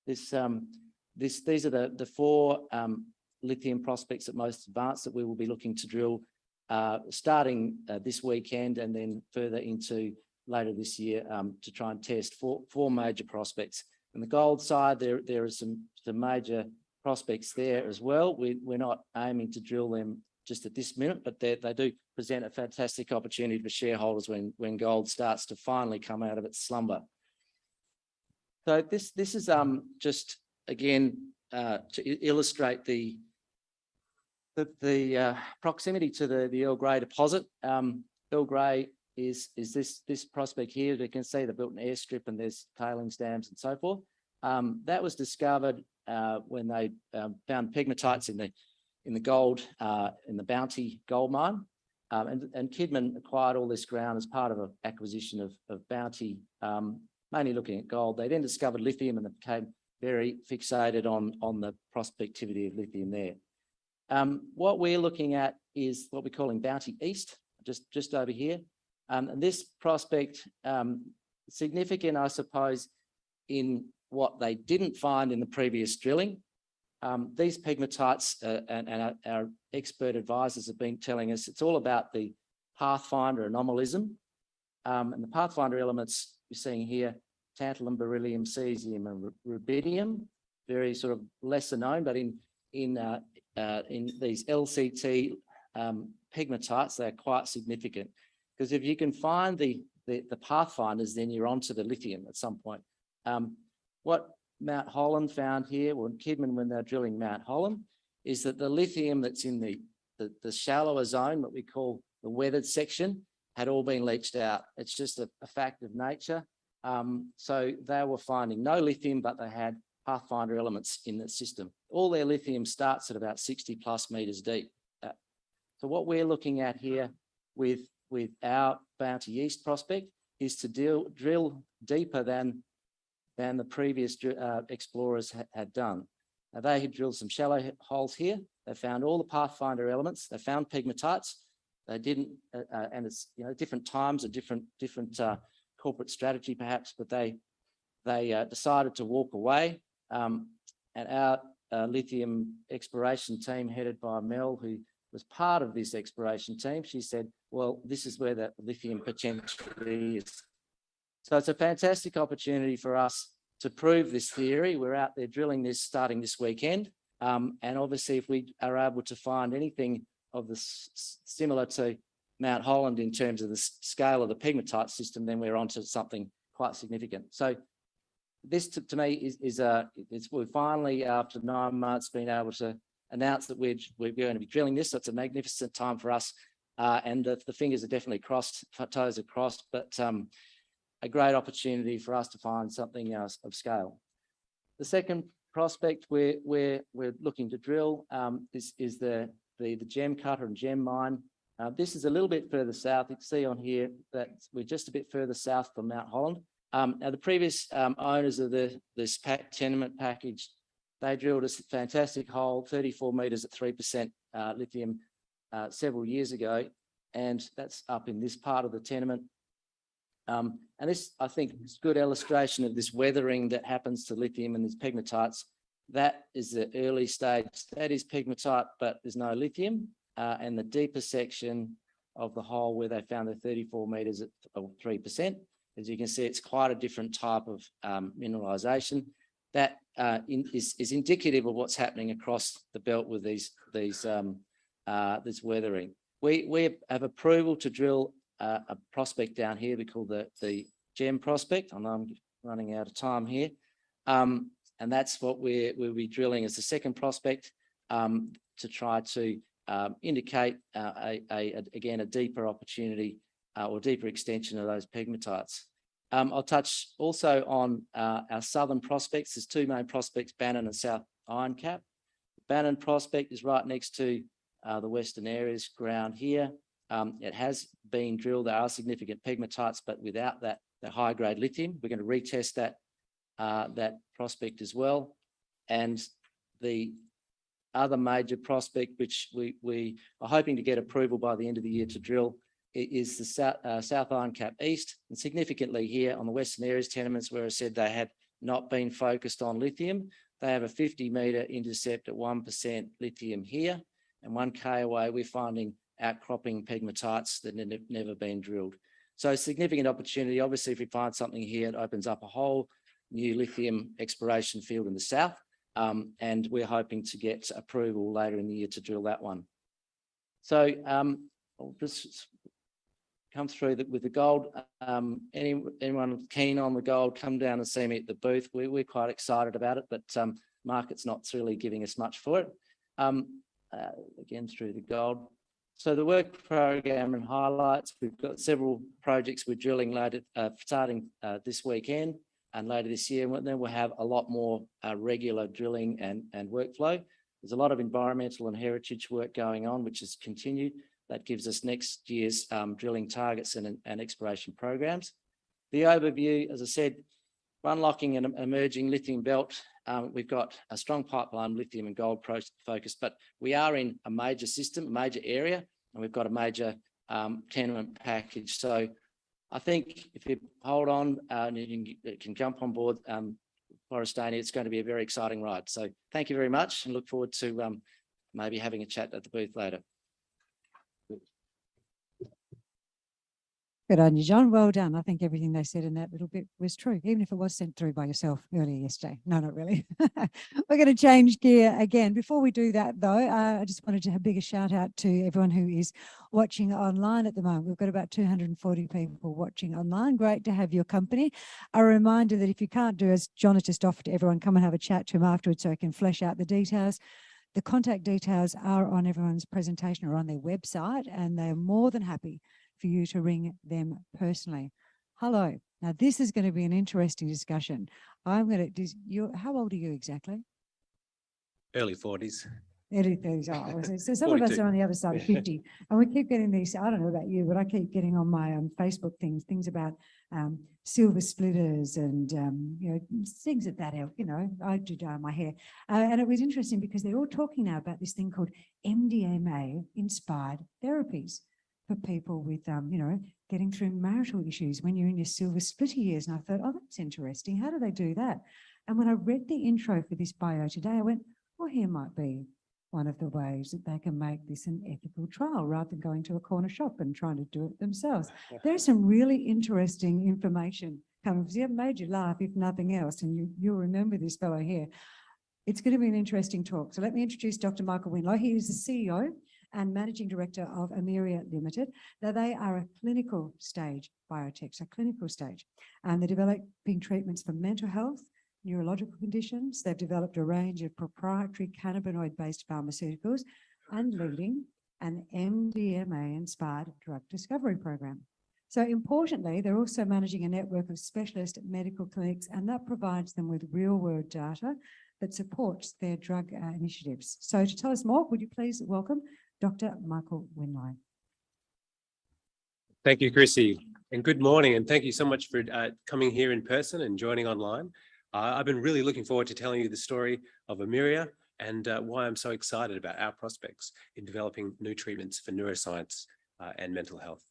These are the four lithium prospects at most advanced that we will be looking to drill, starting this weekend and then further into later this year to try and test four major prospects. On the gold side, there are some major prospects there as well. We're not aiming to drill them just at this minute, but they do present a fantastic opportunity for shareholders when gold starts to finally come out of its slumber. So this is just again to illustrate the proximity to the Earl Grey deposit. Earl Grey is this prospect here. You can see they built an airstrip and there's tailings dams and so forth. That was discovered when they found pegmatites in the gold in the Bounty gold mine, and Kidman acquired all this ground as part of an acquisition of Bounty, mainly looking at gold. They then discovered lithium and they became very fixated on the prospectivity of lithium there. What we're looking at is what we're calling Bounty East, just over here. And this prospect, significant, I suppose, in what they didn't find in the previous drilling. These pegmatites and our expert advisors have been telling us it's all about the pathfinder anomalism. And the pathfinder elements you're seeing here, tantalum, beryllium, cesium, and rubidium, very sort of lesser known, but in these LCT pegmatites, they're quite significant. Because if you can find the pathfinders, then you're onto the lithium at some point. What Mount Holland found here, or Kidman when they're drilling Mount Holland, is that the lithium that's in the shallower zone, what we call the weathered section, had all been leached out. It's just a fact of nature. So they were finding no lithium, but they had pathfinder elements in the system. All their lithium starts at about 60 plus meters deep. So what we're looking at here with our Bounty East prospect is to drill deeper than the previous explorers had done. Now, they had drilled some shallow holes here. They found all the pathfinder elements. They found pegmatites. They didn't, and it's different times, a different corporate strategy perhaps, but they decided to walk away. And our lithium exploration team, headed by Mel, who was part of this exploration team, she said, well, this is where the lithium potentially is. So it's a fantastic opportunity for us to prove this theory. We're out there drilling this starting this weekend. And obviously, if we are able to find anything of this similar to Mount Holland in terms of the scale of the pegmatite system, then we're onto something quite significant. So this to me we're finally, after 9 months, been able to announce that we're going to be drilling this. So it's a magnificent time for us. And the fingers are definitely crossed, toes are crossed, but a great opportunity for us to find something else of scale. The second prospect we're looking to drill is the Gem Cutter and Gem Mine. This is a little bit further south. You can see on here that we're just a bit further south from Mount Holland. Now, the previous owners of this tenement package, they drilled a fantastic hole, 34 metres at 3% lithium several years ago, and that's up in this part of the tenement. And this, I think, is a good illustration of this weathering that happens to lithium and these pegmatites. That is the early stage. That is pegmatite, but there's no lithium. And the deeper section of the hole where they found the 34 metres at 3%, as you can see, it's quite a different type of mineralisation. That is indicative of what's happening across the belt with this weathering. We have approval to drill a prospect down here we call the Gem prospect. I know I'm running out of time here. And that's what we'll be drilling as the second prospect to try to indicate, again, a deeper opportunity or deeper extension of those pegmatites. I'll touch also on our southern prospects. There's two main prospects, Bannon and South Iron Cap. Bannon prospect is right next to the Western Areas ground here. It has been drilled. There are significant pegmatites, but without that high-grade lithium. We're going to retest that prospect as well. And the other major prospect, which we are hoping to get approval by the end of the year to drill, is the South Iron Cap East. And significantly here on the Western Areas tenements, where I said they had not been focused on lithium, they have a 50-metre intercept at 1% lithium here. And 1K away, we're finding outcropping pegmatites that have never been drilled. So significant opportunity. Obviously, if we find something here, it opens up a whole new lithium exploration field in the south. And we're hoping to get approval later in the year to drill that one. So I'll just come through with the gold. Anyone keen on the gold, come down and see me at the booth. We're quite excited about it, but market's not really giving us much for it. Again, through the gold. So the work program and highlights, we've got several projects we're drilling later, starting this weekend and later this year. And then we'll have a lot more regular drilling and workflow. There's a lot of environmental and heritage work going on, which has continued. That gives us next year's drilling targets and exploration programs. The overview, as I said, unlocking an emerging lithium belt. We've got a strong pipeline lithium and gold focus, but we are in a major system, a major area, and we've got a major tenement package. So I think if you hold on and you can jump on board Forrestania, it's going to be a very exciting ride. So thank you very much and look forward to maybe having a chat at the booth later. Good on you, John. Well done. I think everything they said in that little bit was true, even if it was sent through by yourself earlier yesterday. No, not really. We're going to change gear again. Before we do that, though, I just wanted to have a bigger shout out to everyone who is watching online at the moment. We've got about 240 people watching online. Great to have your company. A reminder that if you can't do as John has just offered to everyone, come and have a chat to him afterwards so I can flesh out the details. The contact details are on everyone's presentation or on their website, and they're more than happy for you to ring them personally. Hello. Now, this is going to be an interesting discussion. I'm going to, how old are you exactly? Early 40s. Early 30s. Oh, so some of us are on the other side of 50. And we keep getting these, I don't know about you, but I keep getting on my Facebook things about silver splitters and, things at that ilk, I do dye my hair. And it was interesting because they're all talking now about this thing called MDMA-inspired therapies for people with, getting through marital issues when you're in your silver splitter years. And I thought, oh, that's interesting. How do they do that? And when I read the intro for this bio today, I went, well, here might be one of the ways that they can make this an ethical trial rather than going to a corner shop and trying to do it themselves. There's some really interesting information come, because it made you laugh, if nothing else, and you'll remember this fellow here. It's going to be an interesting talk. So let me introduce Dr. Michael Winlo. He is the CEO and Managing Director of Emyria Ltd. Now, they are a clinical stage biotech, so clinical stage. And they're developing treatments for mental health, neurological conditions. They've developed a range of proprietary cannabinoid-based pharmaceuticals and leading an MDMA-inspired drug discovery program. So importantly, they're also managing a network of specialist medical clinics, and that provides them with real-world data that supports their drug initiatives. So to tell us more, would you please welcome Dr. Michael Winlo. Thank you, Chrissy, and good morning, and thank you so much for coming here in person and joining online. I've been really looking forward to telling you the story of Emyria and why I'm so excited about our prospects in developing new treatments for neuroscience and mental health.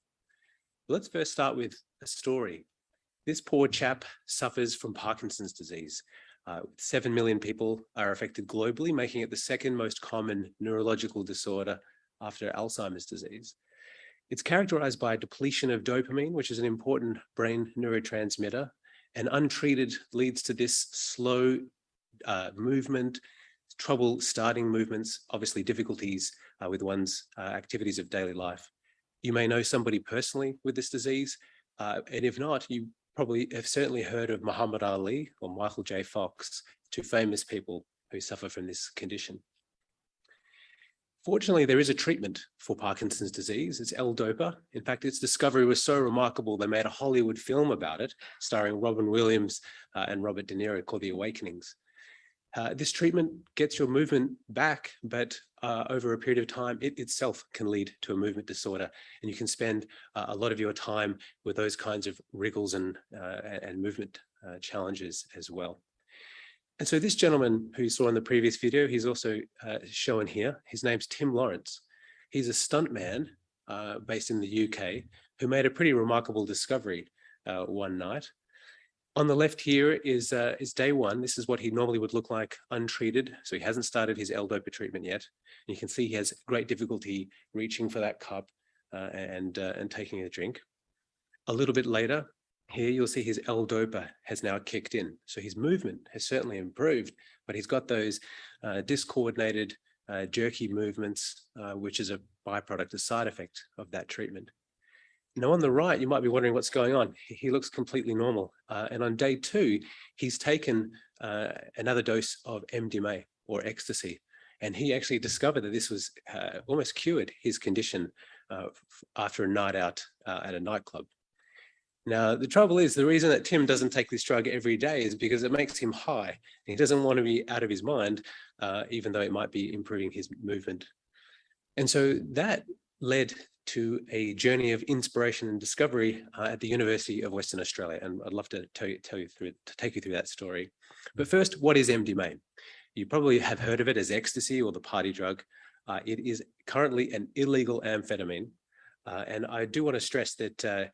Let's first start with a story. This poor chap suffers from Parkinson's disease. 7 million people are affected globally, making it the second most common neurological disorder after Alzheimer's disease. It's characterized by depletion of dopamine, which is an important brain neurotransmitter, and untreated leads to this slow movement, trouble starting movements, obviously difficulties with one's activities of daily life. You may know somebody personally with this disease, and if not, you probably have certainly heard of Muhammad Ali or Michael J. Fox, two famous people who suffer from this condition. Fortunately, there is a treatment for Parkinson's disease. It's L-DOPA. In fact, its discovery was so remarkable, they made a Hollywood film about it, starring Robin Williams and Robert De Niro, called The Awakenings. This treatment gets your movement back, but over a period of time, it itself can lead to a movement disorder, and you can spend a lot of your time with those kinds of wriggles and movement challenges as well. And so this gentleman who you saw in the previous video, he's also shown here. His name's Tim Lawrence. He's a stuntman based in the UK who made a pretty remarkable discovery one night. On the left here is day one. This is what he normally would look like untreated. So he hasn't started his L-DOPA treatment yet. And you can see he has great difficulty reaching for that cup and taking a drink. A little bit later, here you'll see his L-DOPA has now kicked in. So his movement has certainly improved, but he's got those discoordinated, jerky movements, which is a byproduct, a side effect of that treatment. Now on the right, you might be wondering what's going on. He looks completely normal. And on day two, he's taken another dose of MDMA or ecstasy. And he actually discovered that this was almost cured his condition after a night out at a nightclub. Now, the trouble is, the reason that Tim doesn't take this drug every day is because it makes him high. He doesn't want to be out of his mind, even though it might be improving his movement. And so that led to a journey of inspiration and discovery at the University of Western Australia. And I'd love to take you through that story. But first, what is MDMA? You probably have heard of it as ecstasy or the party drug. It is currently an illegal amphetamine. And I do want to stress that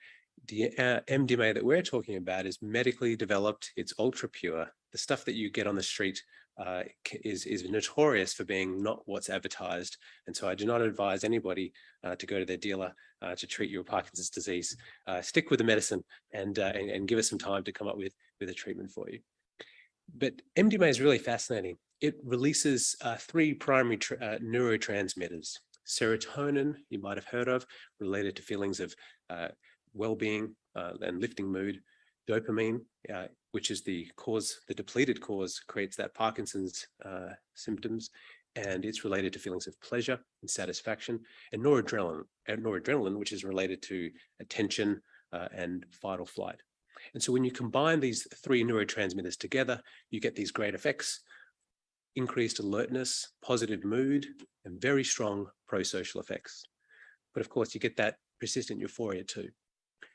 the MDMA that we're talking about is medically developed. It's ultra pure. The stuff that you get on the street is notorious for being not what's advertised. And so I do not advise anybody to go to their dealer to treat your Parkinson's disease. Stick with the medicine and give us some time to come up with a treatment for you. But MDMA is really fascinating. It releases three primary neurotransmitters. Serotonin, you might have heard of, related to feelings of well-being and lifting mood. Dopamine, which is the depleted cause, creates that Parkinson's symptoms, and it's related to feelings of pleasure and satisfaction. And noradrenaline, which is related to attention and fight or flight. And so when you combine these three neurotransmitters together, you get these great effects: increased alertness, positive mood, and very strong pro-social effects. But of course, you get that persistent euphoria too.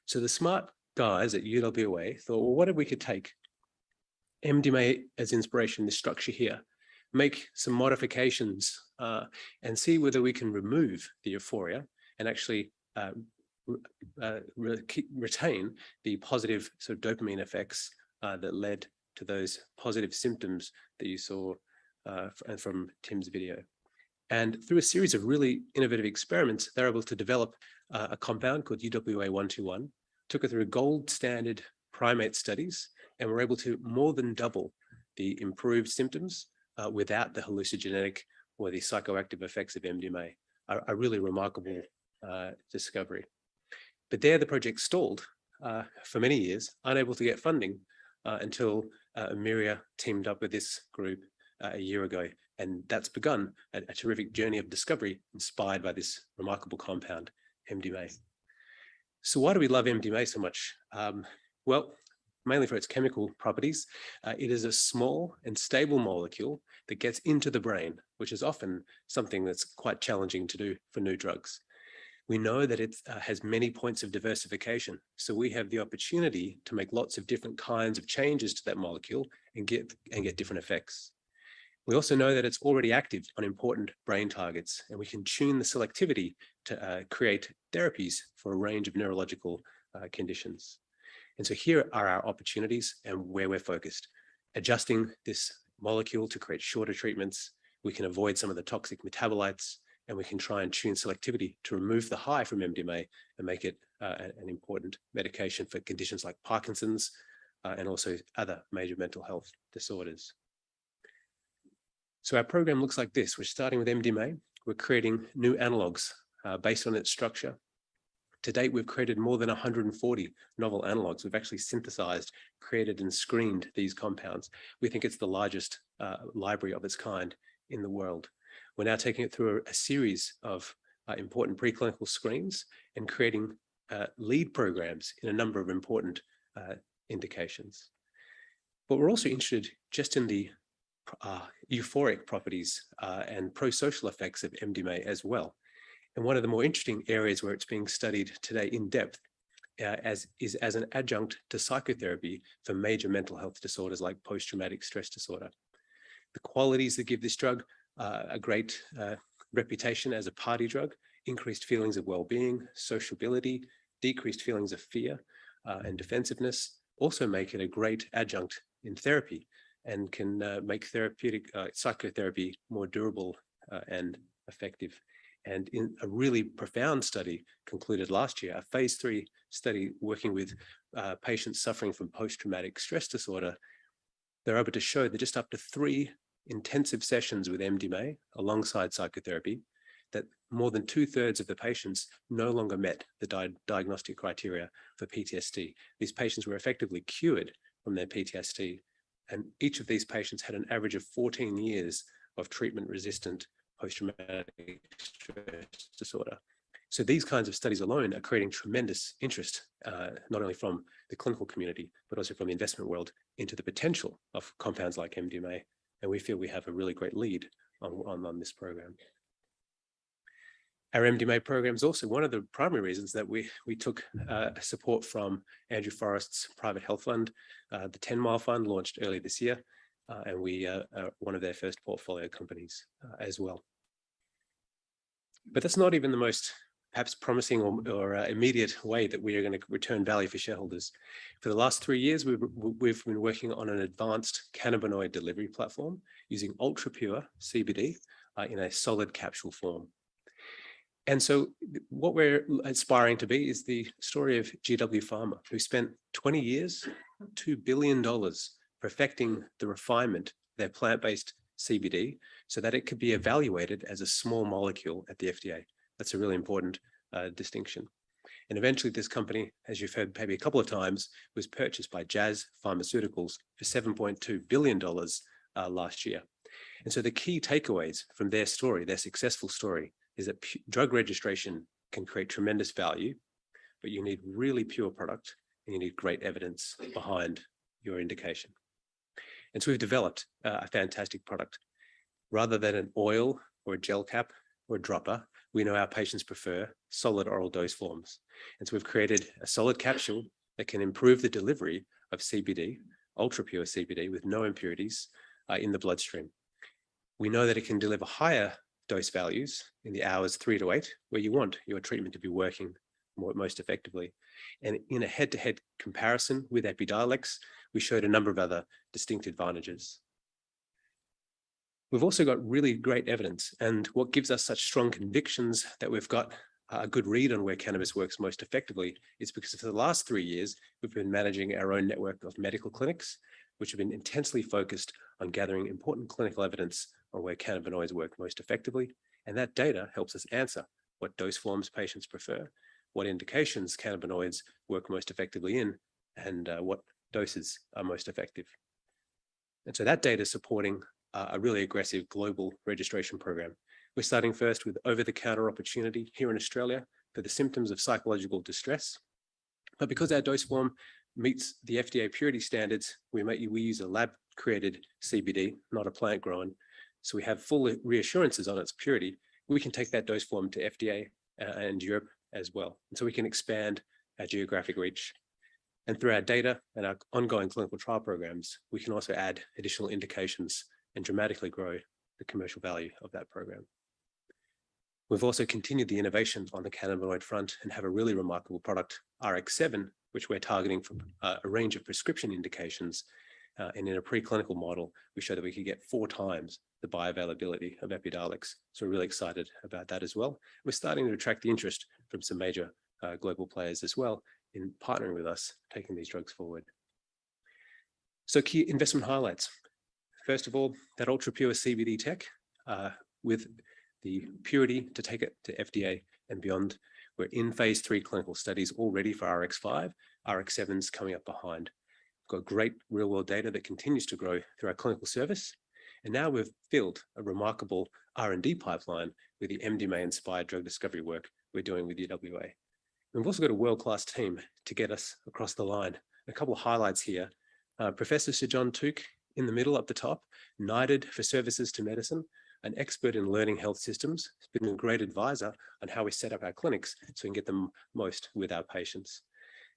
So the smart guys at UWA thought, well, what if we could take MDMA as inspiration, this structure here, make some modifications and see whether we can remove the euphoria and actually retain the positive sort of dopamine effects that led to those positive symptoms that you saw from Tim's video. And through a series of really innovative experiments, they're able to develop a compound called UWA-121, took it through a gold standard primate studies, and we're able to more than double the improved symptoms without the hallucinogenic or the psychoactive effects of MDMA. A really remarkable discovery. But there the project stalled for many years, unable to get funding until Emyria teamed up with this group a year ago. And that's begun a terrific journey of discovery inspired by this remarkable compound, MDMA. So why do we love MDMA so much? Well, mainly for its chemical properties. It is a small and stable molecule that gets into the brain, which is often something that's quite challenging to do for new drugs. We know that it has many points of diversification, so we have the opportunity to make lots of different kinds of changes to that molecule and get different effects. We also know that it's already active on important brain targets, and we can tune the selectivity to create therapies for a range of neurological conditions. And so here are our opportunities and where we're focused. Adjusting this molecule to create shorter treatments, we can avoid some of the toxic metabolites, and we can try and tune selectivity to remove the high from MDMA and make it an important medication for conditions like Parkinson's and also other major mental health disorders. So our program looks like this. We're starting with MDMA. We're creating new analogues based on its structure. To date, we've created more than 140 novel analogues. We've actually synthesized, created, and screened these compounds. We think it's the largest library of its kind in the world. We're now taking it through a series of important preclinical screens and creating lead programs in a number of important indications. But we're also interested just in the euphoric properties and pro-social effects of MDMA as well. And one of the more interesting areas where it's being studied today in depth is as an adjunct to psychotherapy for major mental health disorders like post-traumatic stress disorder. The qualities that give this drug a great reputation as a party drug, increased feelings of well-being, sociability, decreased feelings of fear and defensiveness, also make it a great adjunct in therapy and can make therapeutic psychotherapy more durable and effective. And in a really profound study concluded last year, a phase 3 study working with patients suffering from post-traumatic stress disorder, they're able to show that just up to 3 intensive sessions with MDMA alongside psychotherapy, that more than 2/3 of the patients no longer met the diagnostic criteria for PTSD. These patients were effectively cured from their PTSD. And each of these patients had an average of 14 years of treatment-resistant post-traumatic stress disorder. So these kinds of studies alone are creating tremendous interest, not only from the clinical community, but also from the investment world into the potential of compounds like MDMA. And we feel we have a really great lead on this program. Our MDMA program is also one of the primary reasons that we took support from Andrew Forrest's private health fund, the 10 Mile Fund, launched earlier this year, and we are one of their first portfolio companies as well. But that's not even the most perhaps promising or immediate way that we are going to return value for shareholders. For the last 3 years, we've been working on an advanced cannabinoid delivery platform using ultra-pure CBD in a solid capsule form. And so what we're aspiring to be is the story of GW Pharma, who spent 20 years, $2 billion perfecting the refinement of their plant-based CBD so that it could be evaluated as a small molecule at the FDA. That's a really important distinction. And eventually this company, as you've heard maybe a couple of times, was purchased by Jazz Pharmaceuticals for $7.2 billion last year. And so the key takeaways from their story, their successful story, is that drug registration can create tremendous value, but you need really pure product and you need great evidence behind your indication. And so we've developed a fantastic product. Rather than an oil or a gel cap or a dropper, we know our patients prefer solid oral dose forms. And so we've created a solid capsule that can improve the delivery of CBD, ultra pure CBD with no impurities in the bloodstream. We know that it can deliver higher dose values in the hours 3 to 8, where you want your treatment to be working most effectively. And in a head-to-head comparison with Epidiolex, we showed a number of other distinct advantages. We've also got really great evidence, and what gives us such strong convictions that we've got a good read on where cannabis works most effectively is because for the last 3 years, we've been managing our own network of medical clinics, which have been intensely focused on gathering important clinical evidence on where cannabinoids work most effectively. And that data helps us answer what dose forms patients prefer, what indications cannabinoids work most effectively in, and what doses are most effective. And so that data is supporting a really aggressive global registration program. We're starting first with over-the-counter opportunity here in Australia for the symptoms of psychological distress. But because our dose form meets the FDA purity standards, we use a lab-created CBD, not a plant-grown. So we have full reassurances on its purity. We can take that dose form to FDA and Europe as well. And so we can expand our geographic reach. And through our data and our ongoing clinical trial programs, we can also add additional indications and dramatically grow the commercial value of that program. We've also continued the innovation on the cannabinoid front and have a really remarkable product, RX7, which we're targeting for a range of prescription indications. And in a preclinical model, we showed that we could get 4 times the bioavailability of Epidiolex. So we're really excited about that as well. We're starting to attract the interest from some major global players as well in partnering with us, taking these drugs forward. So key investment highlights. First of all, that ultra pure CBD tech with the purity to take it to FDA and beyond. We're in phase 3 clinical studies already for RX5, RX7's coming up behind. We've got great real world data that continues to grow through our clinical service. And now we've built a remarkable R&D pipeline with the MDMA inspired drug discovery work we're doing with UWA. We've also got a world-class team to get us across the line. A couple of highlights here. Professor Sir John Took in the middle up the top, knighted for services to medicine, an expert in learning health systems, has been a great advisor on how we set up our clinics so we can get the most with our patients.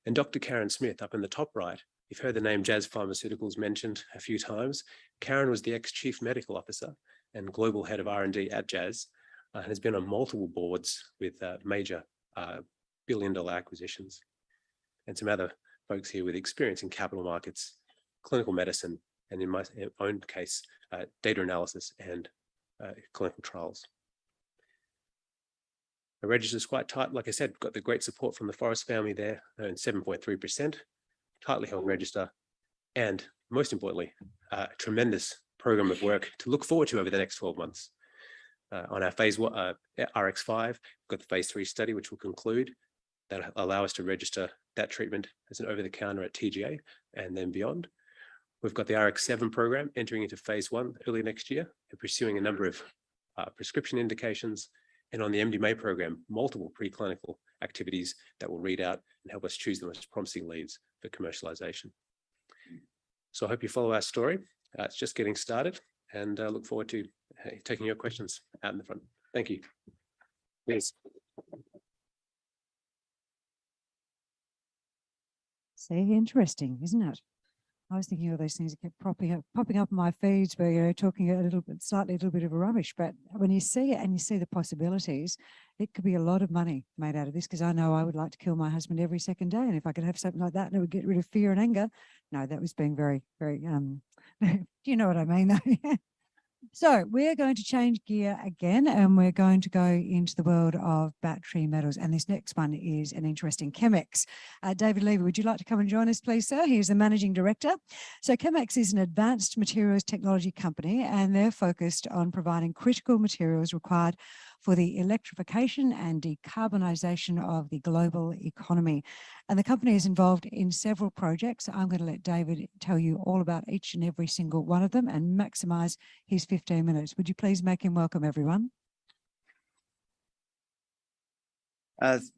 And Dr. Karen Smith up in the top right, you've heard the name Jazz Pharmaceuticals mentioned a few times. Karen was the ex-chief medical officer and global head of R&D at Jazz, and has been on multiple boards with major billion-dollar acquisitions. And some other folks here with experience in capital markets, clinical medicine, and in my own case, data analysis and clinical trials. The register is quite tight. Like I said, got the great support from the Forrest family there, and 7.3%, tightly held register, and most importantly, a tremendous program of work to look forward to over the next 12 months. On our phase 1, RX5, we've got the phase 3 study, which will conclude. That'll allow us to register that treatment as an over-the-counter at TGA and then beyond. We've got the RX7 program entering into phase 1 early next year and pursuing a number of prescription indications. And on the MDMA program, multiple preclinical activities that will read out and help us choose the most promising leads for commercialization. So I hope you follow our story. It's just getting started, and look forward to taking your questions out in the front. Thank you. Please. See, interesting, isn't it? I was thinking of those things that kept popping up in my feeds where you're talking a little bit, slightly a little bit of a rubbish. But when you see it and you see the possibilities, it could be a lot of money made out of this, because I know I would like to kill my husband every second day. And if I could have something like that and it would get rid of fear and anger. No, that was being very, very, you know what I mean though? So we're going to change gear again, and we're going to go into the world of battery metals. And this next one is an interesting ChemX. David Leavy, would you like to come and join us, please, sir? He's the managing director. So ChemX is an advanced materials technology company, and they're focused on providing critical materials required for the electrification and decarbonisation of the global economy. And the company is involved in several projects. I'm going to let David tell you all about each and every single one of them and maximise his 15 minutes. Would you please make him welcome, everyone?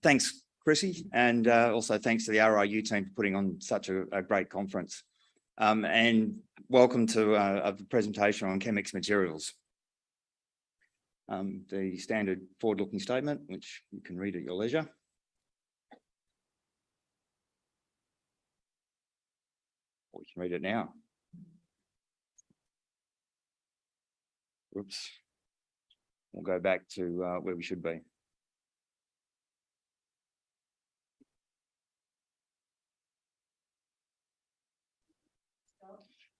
Thanks, Chrissy, and also thanks to the RIU team for putting on such a great conference. And welcome to a presentation on ChemX Materials. The standard forward-looking statement, which you can read at your leisure. Or you can read it now. Oops. We'll go back to where we should be.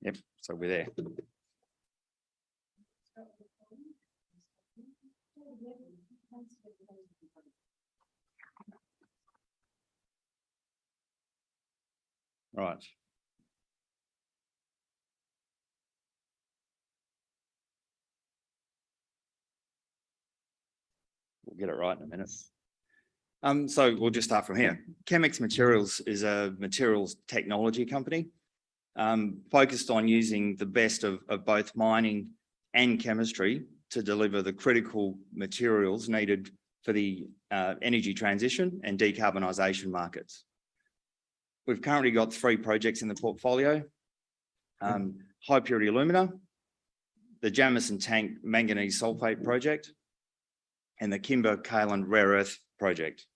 Yep, so we're there. Right. We'll get it right in a minute. So we'll just start from here. ChemX Materials is a materials technology company focused on using the best of both mining and chemistry to deliver the critical materials needed for the energy transition and decarbonisation markets. We've currently got 3 projects in the portfolio: high purity alumina, the Jameson Tank manganese sulfate project, and the Kimber-Kaolin rare earth project.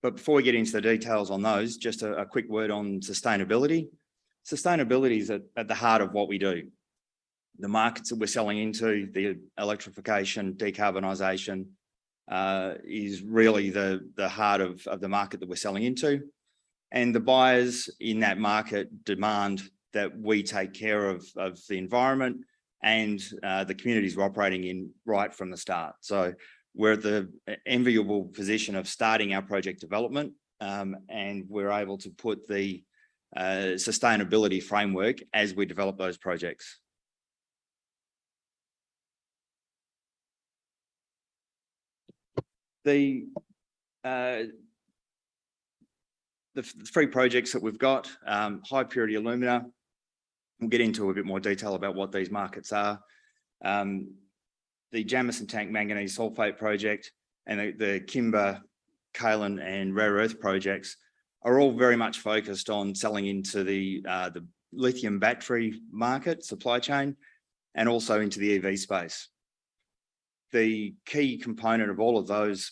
But before we get into the details on those, just a quick word on sustainability. Sustainability is at the heart of what we do. The markets that we're selling into, the electrification, decarbonisation, is really the heart of the market that we're selling into. And the buyers in that market demand that we take care of the environment and the communities we're operating in right from the start. So we're at the enviable position of starting our project development, and we're able to put the sustainability framework as we develop those projects. The 3 projects that we've got, high purity alumina, we'll get into a bit more detail about what these markets are. The Jameson Tank manganese sulfate project and the Kimber-Kaolin and rare earth projects are all very much focused on selling into the lithium battery market supply chain and also into the EV space. The key component of all of those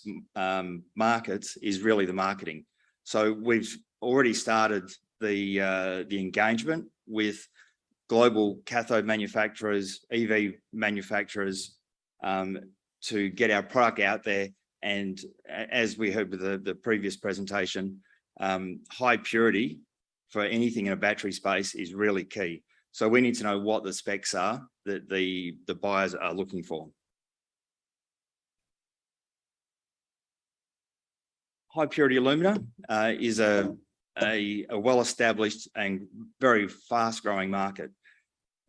markets is really the marketing. So we've already started the engagement with global cathode manufacturers, EV manufacturers, to get our product out there. And as we heard with the previous presentation, high purity for anything in a battery space is really key. So we need to know what the specs are that the buyers are looking for. High purity alumina is a well-established and very fast-growing market.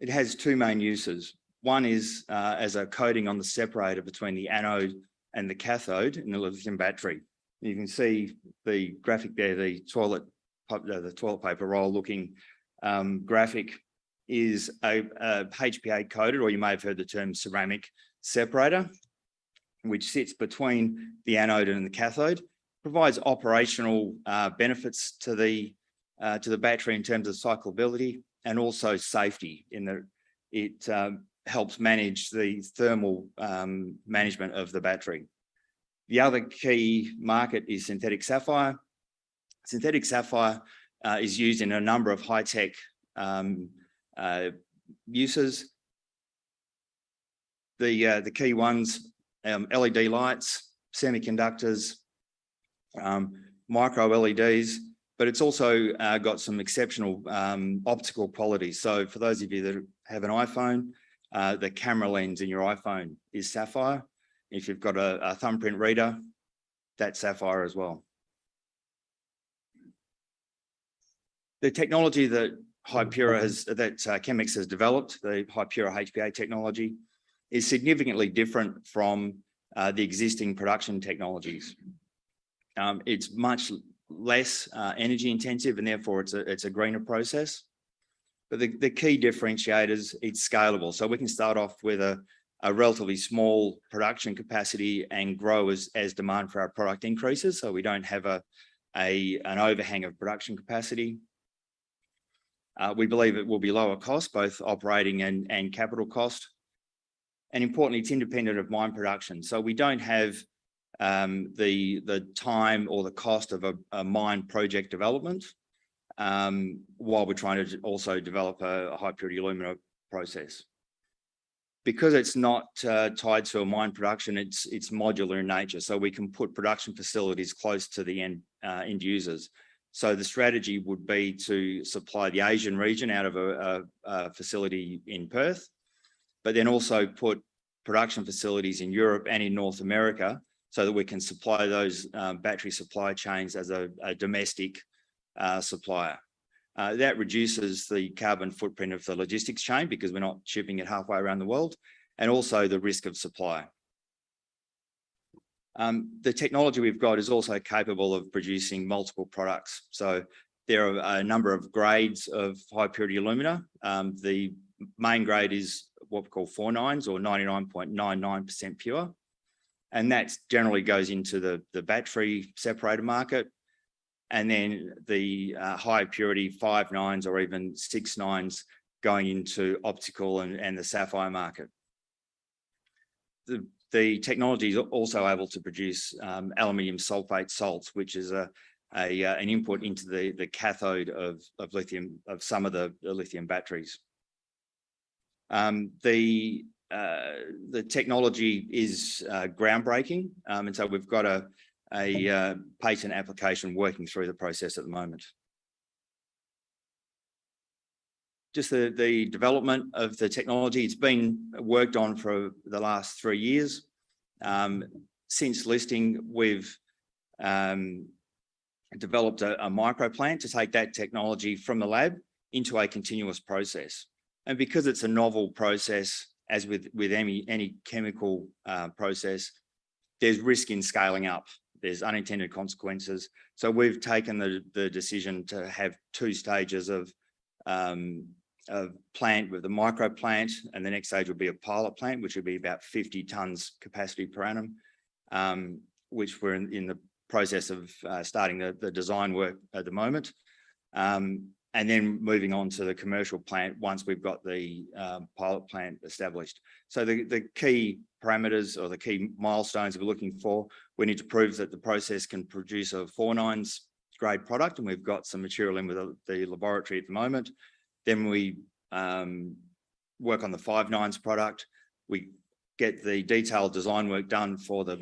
It has 2 main uses. One is as a coating on the separator between the anode and the cathode in the lithium battery. You can see the graphic there, the toilet paper roll looking graphic is a HPA coated, or you may have heard the term ceramic separator, which sits between the anode and the cathode. Provides operational benefits to the battery in terms of cyclability and also safety in that it helps manage the thermal management of the battery. The other key market is synthetic sapphire. Synthetic sapphire is used in a number of high-tech uses. The key ones, LED lights, semiconductors, micro LEDs, but it's also got some exceptional optical qualities. So for those of you that have an iPhone, the camera lens in your iPhone is sapphire. If you've got a thumbprint reader, that's sapphire as well. The technology that ChemX has developed, the high pure HPA technology, is significantly different from the existing production technologies. It's much less energy intensive, and therefore it's a greener process. But the key differentiators, it's scalable. So we can start off with a relatively small production capacity and grow as demand for our product increases. So we don't have an overhang of production capacity. We believe it will be lower cost, both operating and capital cost. And importantly, it's independent of mine production. So we don't have the time or the cost of a mine project development while we're trying to also develop a high purity alumina process. Because it's not tied to a mine production, it's modular in nature. So we can put production facilities close to the end users. So the strategy would be to supply the Asian region out of a facility in Perth, but then also put production facilities in Europe and in North America so that we can supply those battery supply chains as a domestic supplier. That reduces the carbon footprint of the logistics chain because we're not shipping it halfway around the world, and also the risk of supply. The technology we've got is also capable of producing multiple products. So there are a number of grades of high purity alumina. The main grade is what we call 4.9s or 99.99% pure. And that generally goes into the battery separator market. And then the high purity 5.9s or even 6.9s going into optical and the sapphire market. The technology is also able to produce aluminium sulfate salts, which is an input into the cathode of lithium, of some of the lithium batteries. The technology is groundbreaking, and so we've got a patent application working through the process at the moment. Just the development of the technology, it's been worked on for the last 3 years. Since listing, we've developed a micro plant to take that technology from the lab into a continuous process. And because it's a novel process, as with any chemical process, there's risk in scaling up. There's unintended consequences. So we've taken the decision to have 2 stages of plant with the micro plant, and the next stage will be a pilot plant, which will be about 50 tonnes capacity per annum, which we're in the process of starting the design work at the moment. And then moving on to the commercial plant once we've got the pilot plant established. So the key parameters or the key milestones we're looking for, we need to prove that the process can produce a 4.9s grade product, and we've got some material in with the laboratory at the moment. Then we work on the 5.9s product. We get the detailed design work done for the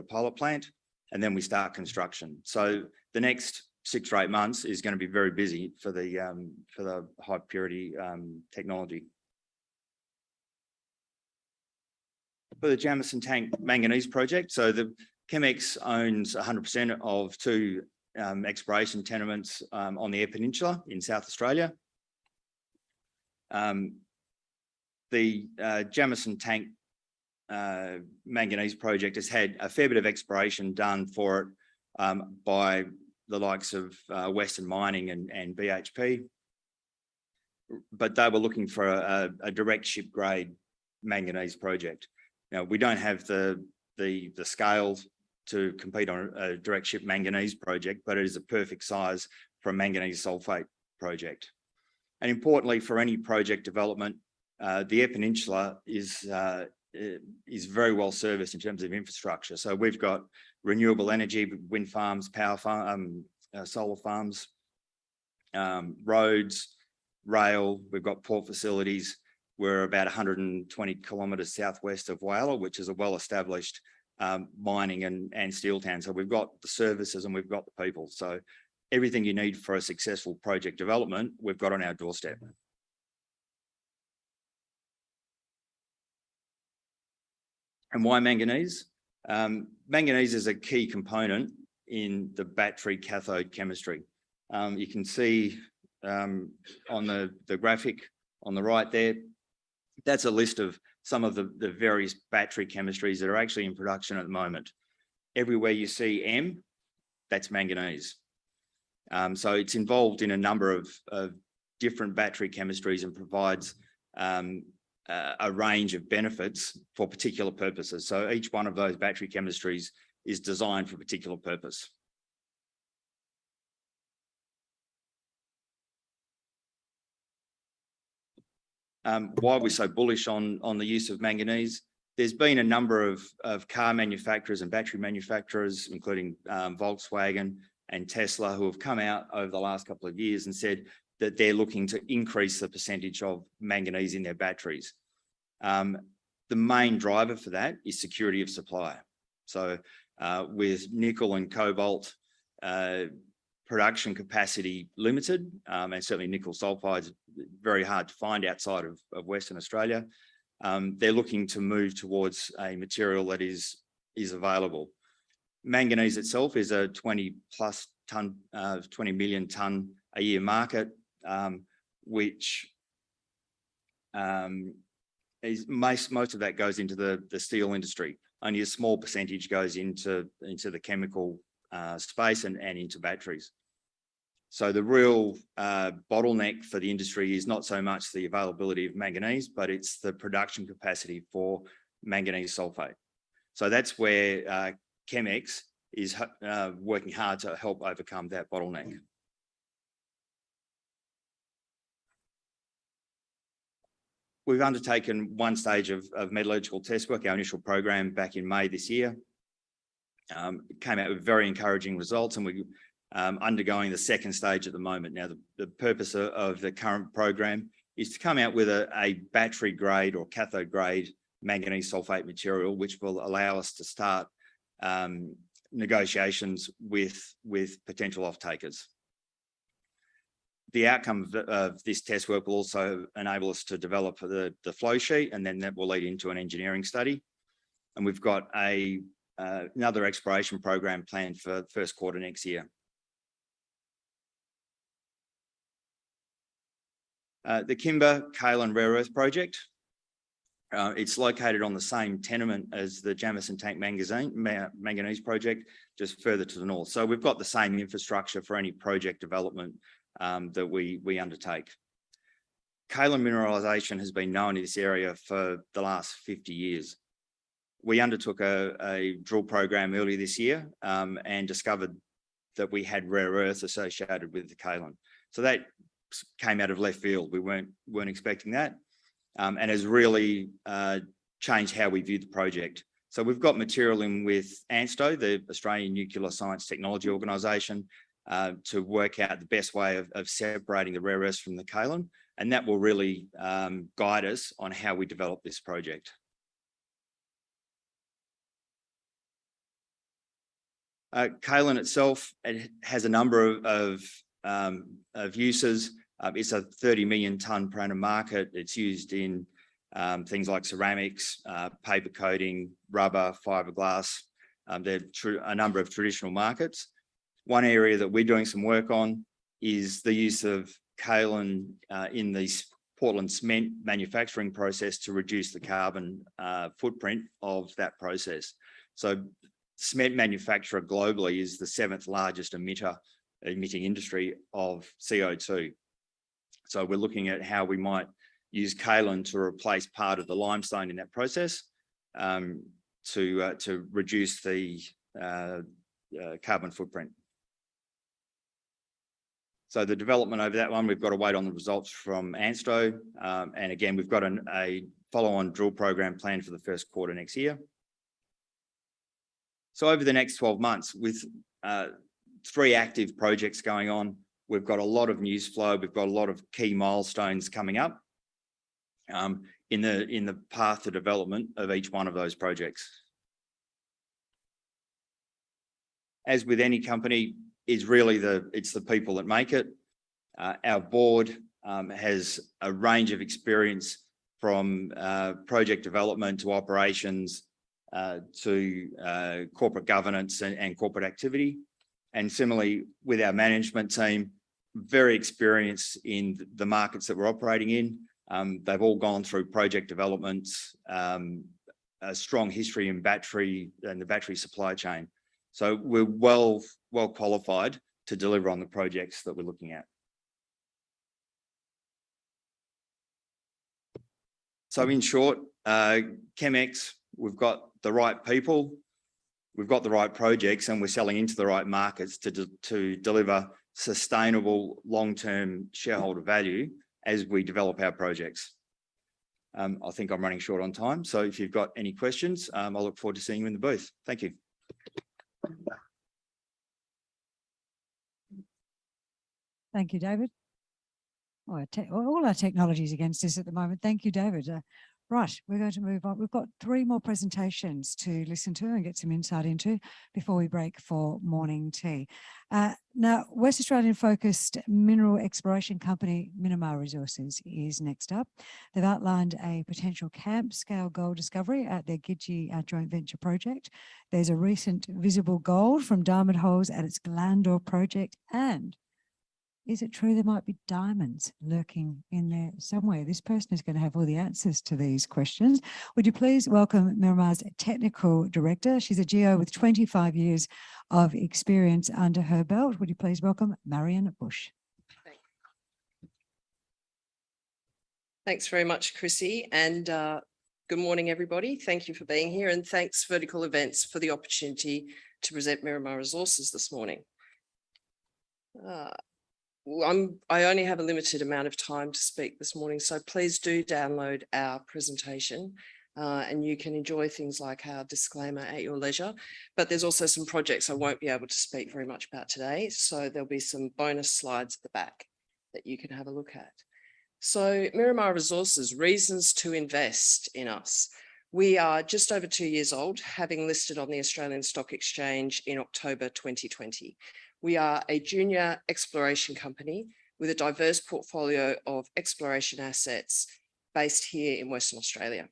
pilot plant, and then we start construction. So the next 6 or 8 months is going to be very busy for the high purity technology. For the Jameson Tank Manganese project, so the ChemX owns 100% of 2 exploration tenements on the Eyre Peninsula in South Australia. The Jameson Tank Manganese project has had a fair bit of exploration done for it by the likes of Western Mining and BHP, but they were looking for a direct ship grade manganese project. Now, we don't have the scale to compete on a direct ship manganese project, but it is a perfect size for a manganese sulfate project. And importantly, for any project development, the Eyre Peninsula is very well serviced in terms of infrastructure. So we've got renewable energy, wind farms, power farm, solar farms, roads, rail. We've got port facilities. We're about 120 kilometres southwest of Whyalla, which is a well-established mining and steel town. So we've got the services and we've got the people. So everything you need for a successful project development, we've got on our doorstep. And why manganese? Manganese is a key component in the battery cathode chemistry. You can see on the graphic on the right there, that's a list of some of the various battery chemistries that are actually in production at the moment. Everywhere you see M, that's manganese. So it's involved in a number of different battery chemistries and provides a range of benefits for particular purposes. So each one of those battery chemistries is designed for a particular purpose. Why are we so bullish on the use of manganese? There's been a number of car manufacturers and battery manufacturers, including Volkswagen and Tesla, who have come out over the last couple of years and said that they're looking to increase the percentage of manganese in their batteries. The main driver for that is security of supply. So with nickel and cobalt production capacity limited, and certainly nickel sulfide is very hard to find outside of Western Australia, they're looking to move towards a material that is available. Manganese itself is a $20+ million tonne a year market, which is most of that goes into the steel industry. Only a small percentage goes into the chemical space and into batteries. So the real bottleneck for the industry is not so much the availability of manganese, but it's the production capacity for manganese sulfate. So that's where ChemX is working hard to help overcome that bottleneck. We've undertaken one stage of metallurgical test work, our initial program back in May this year. It came out with very encouraging results, and we're undergoing the second stage at the moment. Now, the purpose of the current program is to come out with a battery grade or cathode grade manganese sulfate material, which will allow us to start negotiations with potential off-takers. The outcome of this test work will also enable us to develop the flow sheet, and then that will lead into an engineering study. And we've got another exploration program planned for the first quarter next year. The Kimber Kaolin Rare Earth Project, it's located on the same tenement as the Jamison Tank Manganese Project, just further to the north. So we've got the same infrastructure for any project development that we undertake. Kaolin mineralisation has been known in this area for the last 50 years. We undertook a drill program earlier this year and discovered that we had rare earth associated with the kaolin. So that came out of left field. We weren't expecting that, and has really changed how we view the project. So we've got material in with ANSTO, the Australian Nuclear Science Technology Organisation, to work out the best way of separating the rare earths from the kaolin, and that will really guide us on how we develop this project. Kaolin itself, it has a number of uses. It's a 30 million tonne per annum market. It's used in things like ceramics, paper coating, rubber, fiberglass. There are a number of traditional markets. One area that we're doing some work on is the use of kaolin in the Portland cement manufacturing process to reduce the carbon footprint of that process. So cement manufacture globally is the 7th largest emitting industry of CO2. So we're looking at how we might use kaolin to replace part of the limestone in that process to reduce the carbon footprint. So the development over that one, we've got to wait on the results from ANSTO. And again, we've got a follow-on drill program planned for the first quarter next year. So over the next 12 months, with 3 active projects going on, we've got a lot of news flow. We've got a lot of key milestones coming up in the path to development of each one of those projects. As with any company, it's really it's the people that make it. Our board has a range of experience from project development to operations to corporate governance and corporate activity. And similarly with our management team, very experienced in the markets that we're operating in. They've all gone through project developments, a strong history in battery and the battery supply chain. So we're well qualified to deliver on the projects that we're looking at. So in short, ChemX, we've got the right people, we've got the right projects, and we're selling into the right markets to deliver sustainable long-term shareholder value as we develop our projects. I think I'm running short on time, so if you've got any questions, I look forward to seeing you in the booth. Thank you. Thank you, David. Oh, all our technology is against us at the moment. Thank you, David. Right, we're going to move on. We've got 3 more presentations to listen to and get some insight into before we break for morning tea. Now, West Australian focused mineral exploration company Miramar Resources is next up. They've outlined a potential camp-scale gold discovery at their Gidgee joint venture project. There's a recent visible gold from diamond holes at its Glandor project, and is it true there might be diamonds lurking in there somewhere? This person is going to have all the answers to these questions. Would you please welcome Miramar's Technical Director? She's a geo with 25 years of experience under her belt. Would you please welcome Marion Bush? Thanks very much, Chrissy, and good morning, everybody. Thank you for being here, and thanks Vertical Events for the opportunity to present Miramar Resources this morning. I only have a limited amount of time to speak this morning, so please do download our presentation and you can enjoy things like our disclaimer at your leisure. But there's also some projects I won't be able to speak very much about today, so there'll be some bonus slides at the back that you can have a look at. So Miramar Resources, reasons to invest in us. We are just over 2 years old, having listed on the Australian Stock Exchange in October 2020. We are a junior exploration company with a diverse portfolio of exploration assets based here in Western Australia.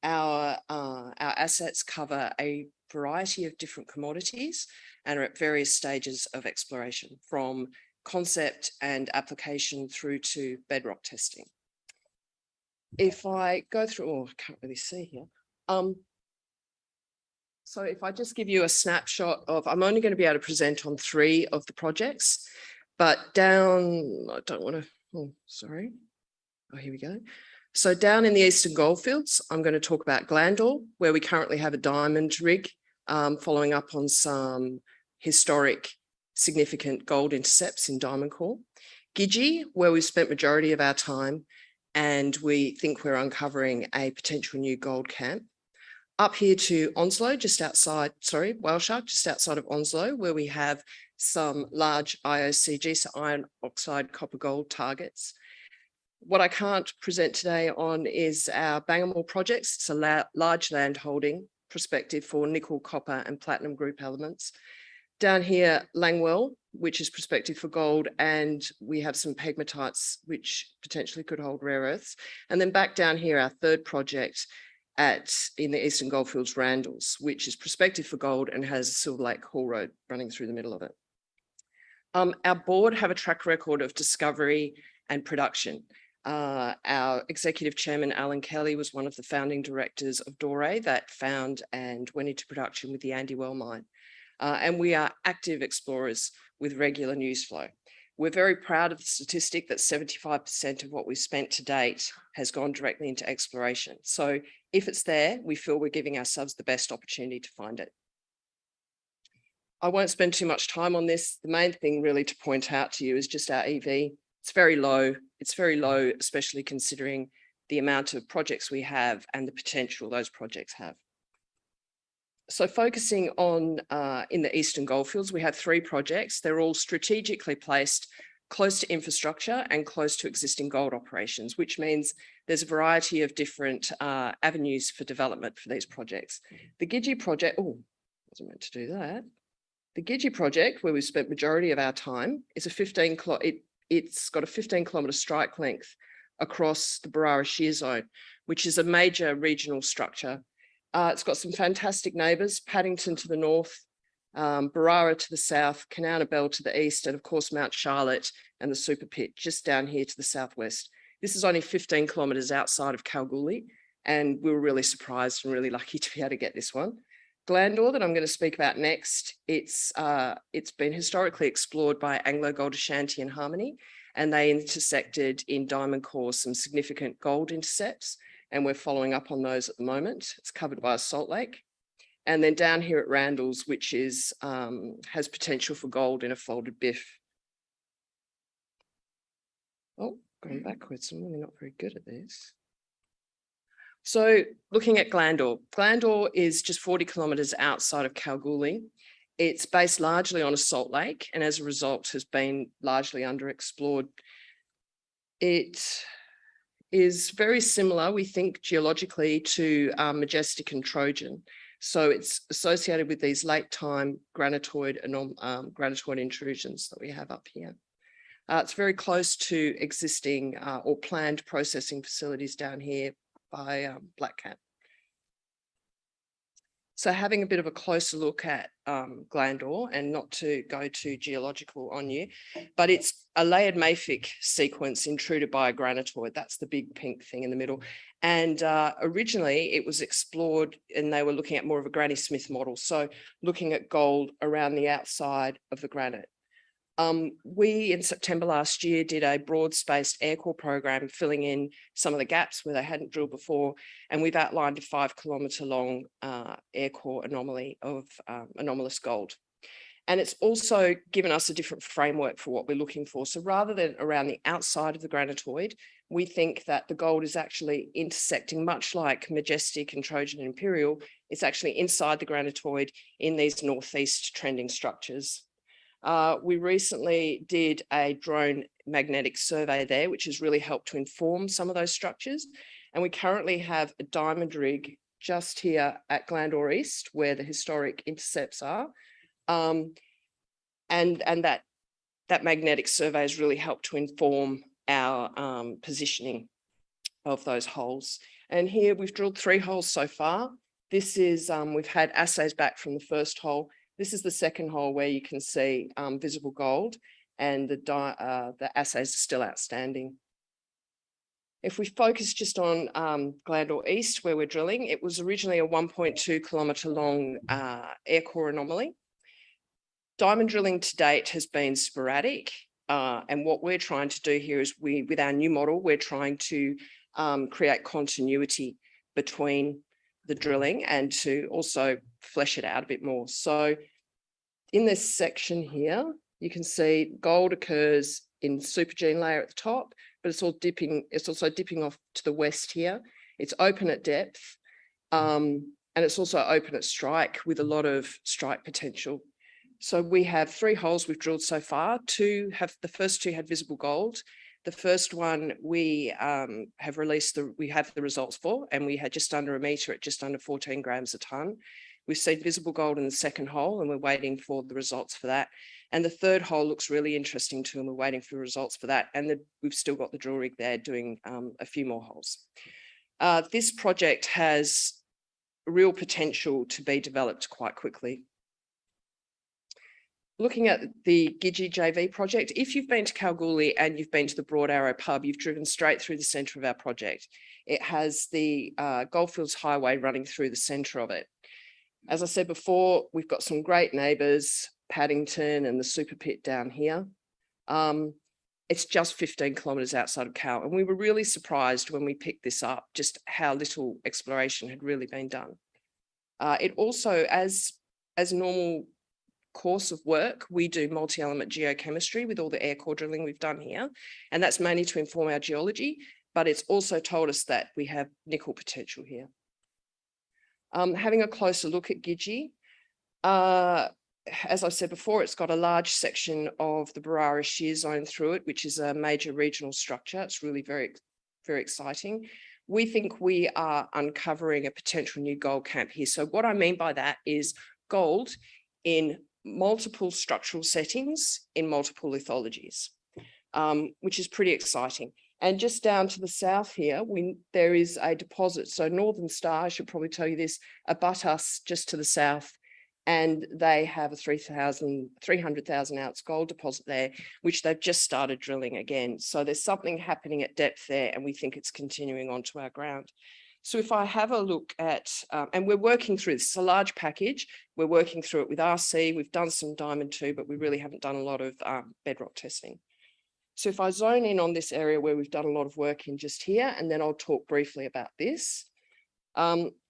Our assets cover a variety of different commodities and are at various stages of exploration, from concept and application through to bedrock testing. If I go through, oh, I can't really see here. So if I just give you a snapshot of, I'm only going to be able to present on 3 of the projects, but down, I don't want to, oh, sorry. Oh, here we go. So down in the Eastern Goldfields, I'm going to talk about Glandor, where we currently have a diamond rig, following up on some historic significant gold intercepts in diamond core. Gidgee, where we've spent majority of our time, and we think we're uncovering a potential new gold camp. Up here to Onslow, just outside, sorry, Whale Shark, just outside of Onslow, where we have some large IOCG, so iron oxide copper gold targets. What I can't present today on is our Bangamore projects. It's a large land holding prospective for nickel, copper and platinum group elements. Down here, Langwell, which is prospective for gold, and we have some pegmatites, which potentially could hold rare earths. And then back down here, our third project in the Eastern Goldfields, Randalls, which is prospective for gold and has a Silver Lake haul road running through the middle of it. Our board have a track record of discovery and production. Our executive chairman, Alan Kelly, was one of the founding directors of Dore that found and went into production with the Andy Well mine. And we are active explorers with regular news flow. We're very proud of the statistic that 75% of what we've spent to date has gone directly into exploration. So if it's there, we feel we're giving ourselves the best opportunity to find it. I won't spend too much time on this. The main thing really to point out to you is just our EV. It's very low. It's very low, especially considering the amount of projects we have and the potential those projects have. So focusing on in the Eastern Goldfields, we have 3 projects. They're all strategically placed close to infrastructure and close to existing gold operations, which means there's a variety of different avenues for development for these projects. The Gidgee project, oh, wasn't meant to do that. The Gidgee project, where we've spent majority of our time, is it's got a 15-kilometre strike length across the Barara Shear Zone, which is a major regional structure. It's got some fantastic neighbours, Paddington to the north, Barara to the south, Kanowna Belle to the east, and of course Mount Charlotte and the Super Pit just down here to the southwest. This is only 15 kilometres outside of Kalgoorlie, and we were really surprised and really lucky to be able to get this one. Glandor, that I'm going to speak about next, it's been historically explored by Anglo Gold Ashanti and Harmony, and they intersected in diamond core some significant gold intercepts, and we're following up on those at the moment. It's covered by a salt lake. And then down here at Randalls, which is has potential for gold in a folded biff. Oh, going backwards, I'm really not very good at this. So looking at Glandor. Glandor is just 40 kilometres outside of Kalgoorlie. It's based largely on a salt lake, and as a result has been largely underexplored. It is very similar, we think, geologically to Majestic and Trojan. So it's associated with these late time granitoid intrusions that we have up here. It's very close to existing or planned processing facilities down here by Black Cat. So having a bit of a closer look at Glandor, and not to go too geological on you, but it's a layered mafic sequence intruded by a granitoid. That's the big pink thing in the middle. And originally it was explored and they were looking at more of a Granny Smith model. So looking at gold around the outside of the granite. We, in September last year, did a broad-spaced air core program filling in some of the gaps where they hadn't drilled before, and we've outlined a 5 kilometre long air core anomaly of anomalous gold. And it's also given us a different framework for what we're looking for. So rather than around the outside of the granitoid, we think that the gold is actually intersecting, much like Majestic and Trojan and Imperial, it's actually inside the granitoid in these northeast trending structures. We recently did a drone magnetic survey there, which has really helped to inform some of those structures. And we currently have a diamond rig just here at Glandor East, where the historic intercepts are. And that magnetic survey has really helped to inform our positioning of those holes. And here we've drilled 3 holes so far. This is, we've had assays back from the first hole. This is the second hole where you can see visible gold, and the assays are still outstanding. If we focus just on Glandor East, where we're drilling, it was originally a 1.2 kilometre long air core anomaly. Diamond drilling to date has been sporadic, and what we're trying to do here is with our new model, we're trying to create continuity between the drilling and to also flesh it out a bit more. So in this section here, you can see gold occurs in supergene layer at the top, but it's also dipping off to the west here. It's open at depth, and it's also open at strike with a lot of strike potential. So we have 3 holes we've drilled so far. The first 2 had visible gold. The first one we have the results for, and we had just under a metre at just under 14 grams a tonne. We've seen visible gold in the second hole, and we're waiting for the results for that. And the third hole looks really interesting too, and we're waiting for the results for that. And we've still got the drill rig there doing a few more holes. This project has real potential to be developed quite quickly. Looking at the Gidgee JV project, if you've been to Kalgoorlie and you've been to the Broad Arrow pub, you've driven straight through the centre of our project. It has the Goldfields Highway running through the centre of it. As I said before, we've got some great neighbours, Paddington and the Super Pit down here. It's just 15 kilometres outside of Cal, and we were really surprised when we picked this up, just how little exploration had really been done. It also, as normal course of work, we do multi-element geochemistry with all the air core drilling we've done here, and that's mainly to inform our geology, but it's also told us that we have nickel potential here. Having a closer look at Gidgee, as I said before, it's got a large section of the Barara shear zone through it, which is a major regional structure. It's really very, very exciting. We think we are uncovering a potential new gold camp here. So what I mean by that is gold in multiple structural settings in multiple lithologies, which is pretty exciting. And just down to the south here, there is a deposit. So Northern Star, I should probably tell you this, abut us just to the south, and they have a 300,000 ounce gold deposit there, which they've just started drilling again. So there's something happening at depth there, and we think it's continuing onto our ground. So if I have a look at, and we're working through this, it's a large package. We're working through it with RC. We've done some diamond too, but we really haven't done a lot of bedrock testing. So if I zone in on this area where we've done a lot of work in just here, and then I'll talk briefly about this.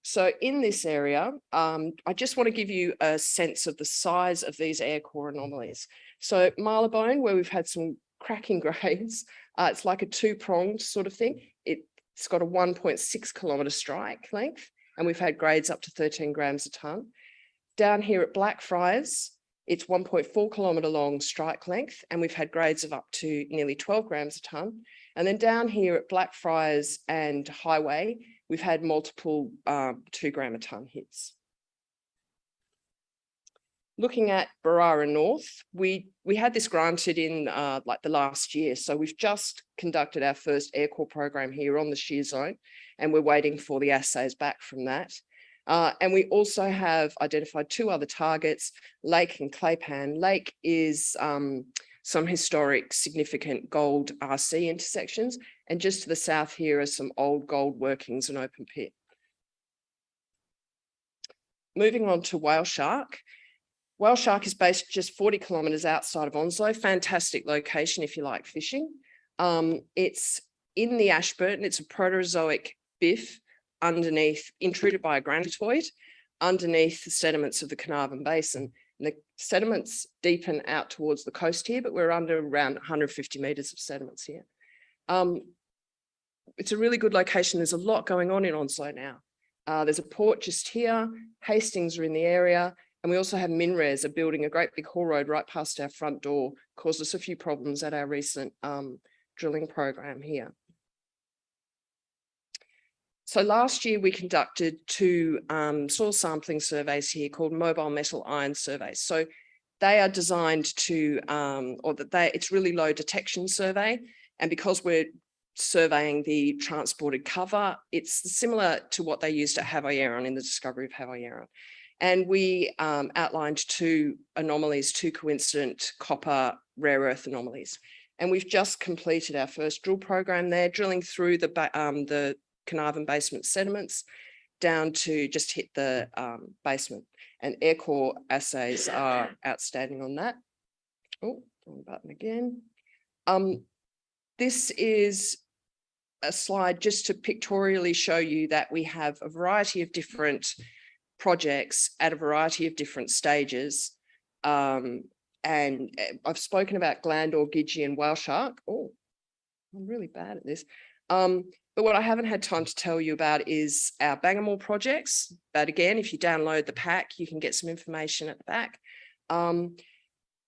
So in this area, I just want to give you a sense of the size of these air core anomalies. So Marylebone, where we've had some cracking grades, it's like a 2-pronged sort of thing. It's got a 1.6 kilometre strike length, and we've had grades up to 13 grams a tonne. Down here at Blackfriars, it's 1.4 kilometre long strike length, and we've had grades of up to nearly 12 grams a tonne. And then down here at Blackfriars and Highway, we've had multiple 2 gram a tonne hits. Looking at Barara North, we had this granted in like the last year. So we've just conducted our first air core program here on the shear zone, and we're waiting for the assays back from that. And we also have identified 2 other targets, Lake and Claypan. Lake is some historic significant gold RC intersections, and just to the south here are some old gold workings and open pit. Moving on to Whale Shark. Whale Shark is based just 40 kilometres outside of Onslow. Fantastic location if you like fishing. It's in the Ashburton. It's a Proterozoic biff underneath, intruded by a granitoid, underneath the sediments of the Carnarvon Basin. And the sediments deepen out towards the coast here, but we're under around 150 metres of sediments here. It's a really good location. There's a lot going on in Onslow now. There's a port just here. Hastings are in the area. And we also have MinRes are building a great big haul road right past our front door, caused us a few problems at our recent drilling program here. So last year we conducted 2 soil sampling surveys here called mobile metal iron surveys. So they are designed to, it's really low detection survey. And because we're surveying the transported cover, it's similar to what they used at Havieron in the discovery of Havieron. And we outlined 2 anomalies, 2 coincident copper rare earth anomalies. And we've just completed our first drill program there, drilling through the Carnarvon basement sediments down to just hit the basement. And air core assays are outstanding on that. Oh, wrong button again. This is a slide just to pictorially show you that we have a variety of different projects at a variety of different stages. And I've spoken about Glandor, Gidgee and Whale Shark. Oh, I'm really bad at this. But what I haven't had time to tell you about is our Bangamore projects. But again, if you download the pack, you can get some information at the back.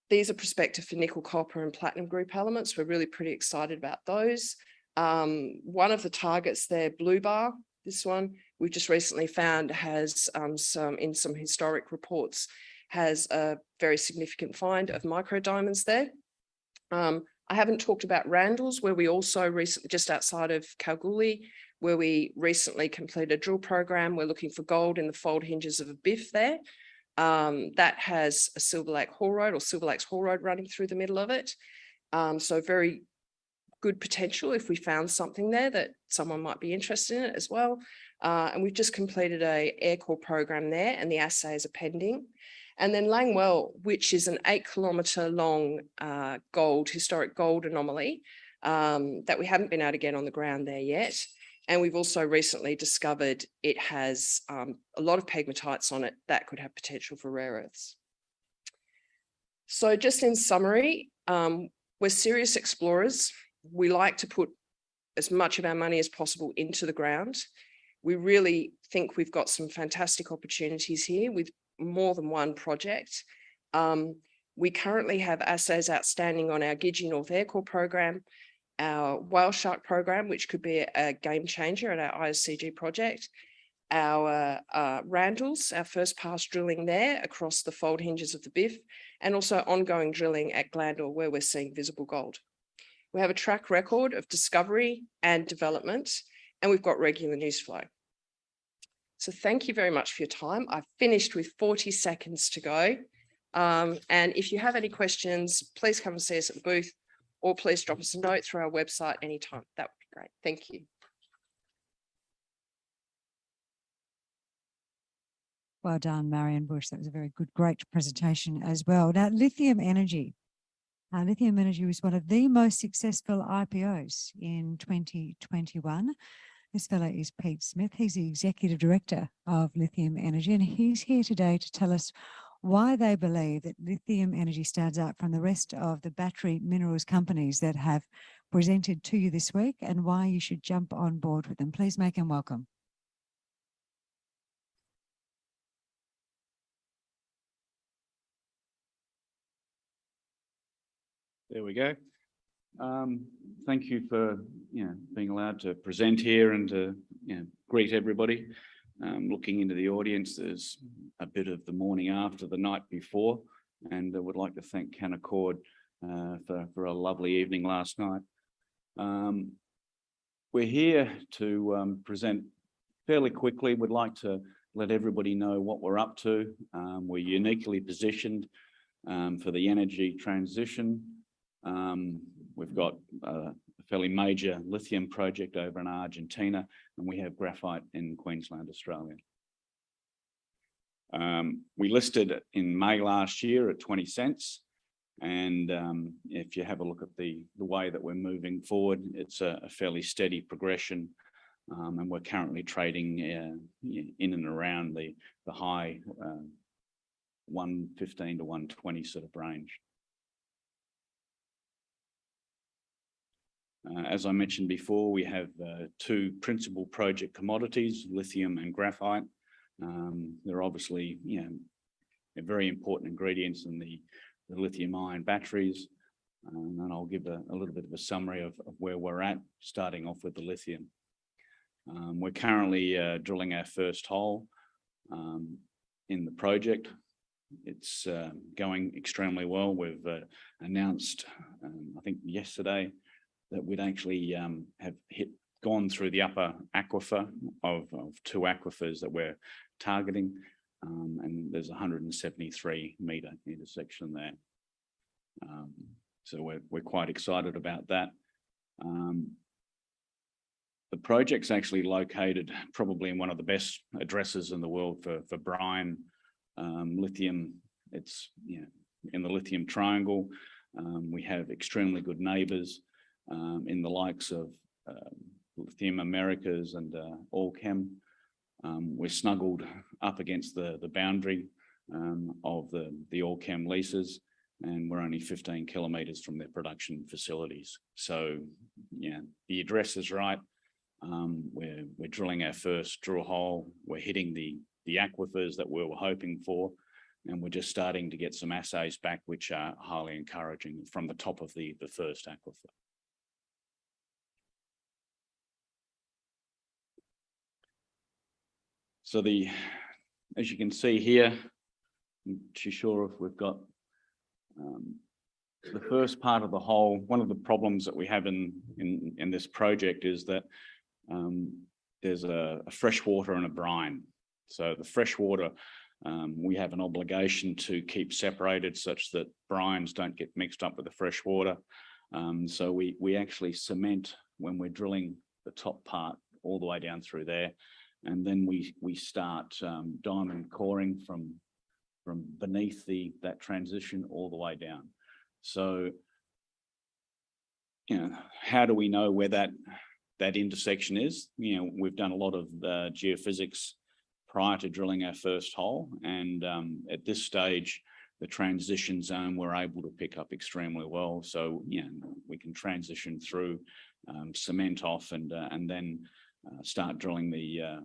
These are prospective for nickel, copper and platinum group elements. We're really pretty excited about those. One of the targets there, Blue Bar, this one, we've just recently found has in some historic reports, has a very significant find of micro diamonds there. I haven't talked about Randalls, where we also recently, just outside of Kalgoorlie, where we recently completed a drill program. We're looking for gold in the fold hinges of a biff there. That has a Silver Lake Haul Road or Silver Lakes Haul Road running through the middle of it. So very good potential if we found something there that someone might be interested in it as well. And we've just completed a air core program there and the assays are pending. And then Langwell, which is an 8 kilometre long historic gold anomaly that we haven't been able to get on the ground there yet. And we've also recently discovered it has a lot of pegmatites on it that could have potential for rare earths. So just in summary, we're serious explorers. We like to put as much of our money as possible into the ground. We really think we've got some fantastic opportunities here with more than one project. We currently have assays outstanding on our Gidgee North Air Core program, our Whale Shark program, which could be a game changer at our ISCG project, our Randalls, our first pass drilling there across the fold hinges of the biff, and also ongoing drilling at Glandor, where we're seeing visible gold. We have a track record of discovery and development, and we've got regular news flow. So thank you very much for your time. I've finished with 40 seconds to go. And if you have any questions, please come and see us at the booth, or please drop us a note through our website anytime. That would be great. Thank you. Well done, Marion Bush. That was a very good, great presentation as well. Now, Lithium Energy. Lithium Energy was one of the most successful IPOs in 2021. This fellow is Pete Smith. He's the Executive Director of Lithium Energy, and he's here today to tell us why they believe that Lithium Energy stands out from the rest of the battery minerals companies that have presented to you this week, and why you should jump on board with them. Please make him welcome. There we go. thank you for being allowed to present here and to greet everybody. Looking into the audience, there's a bit of the morning after the night before, and I would like to thank Hannaford for a lovely evening last night. We're here to present fairly quickly. We'd like to let everybody know what we're up to. We're uniquely positioned for the energy transition. We've got a fairly major lithium project over in Argentina, and we have graphite in Queensland, Australia. We listed in May last year at 20 cents. And if you have a look at the way that we're moving forward, it's a fairly steady progression. And we're currently trading in and around the high 115 to 120 sort of range. As I mentioned before, we have two principal project commodities, lithium and graphite. They're obviously, they're very important ingredients in the lithium-ion batteries. And I'll give a little bit of a summary of where we're at, starting off with the lithium. We're currently drilling our first hole in the project. It's going extremely well. We've announced, I think yesterday, that we'd actually have gone through the upper aquifer of two aquifers that we're targeting, and there's a 173 metre intersection there. So we're quite excited about that. The project's actually located probably in one of the best addresses in the world for brine lithium. It's in the lithium triangle. We have extremely good neighbours in the likes of Lithium Americas and Allchem. We're snuggled up against the boundary of the Allchem leases, and we're only 15 kilometres from their production facilities. So the address is right. We're drilling our first drill hole. We're hitting the aquifers that we were hoping for, and we're just starting to get some assays back, which are highly encouraging from the top of the first aquifer. So as you can see here, I'm not too sure if we've got the first part of the hole. One of the problems that we have in this project is that there's a freshwater and a brine. So the freshwater, we have an obligation to keep separated such that brines don't get mixed up with the freshwater. So we actually cement when we're drilling the top part all the way down through there. And then we start diamond coring from beneath that transition all the way down. So, how do we know where that intersection is? We've done a lot of geophysics prior to drilling our first hole, and at this stage, the transition zone we're able to pick up extremely well. So, we can transition through, cement off, and then start drilling the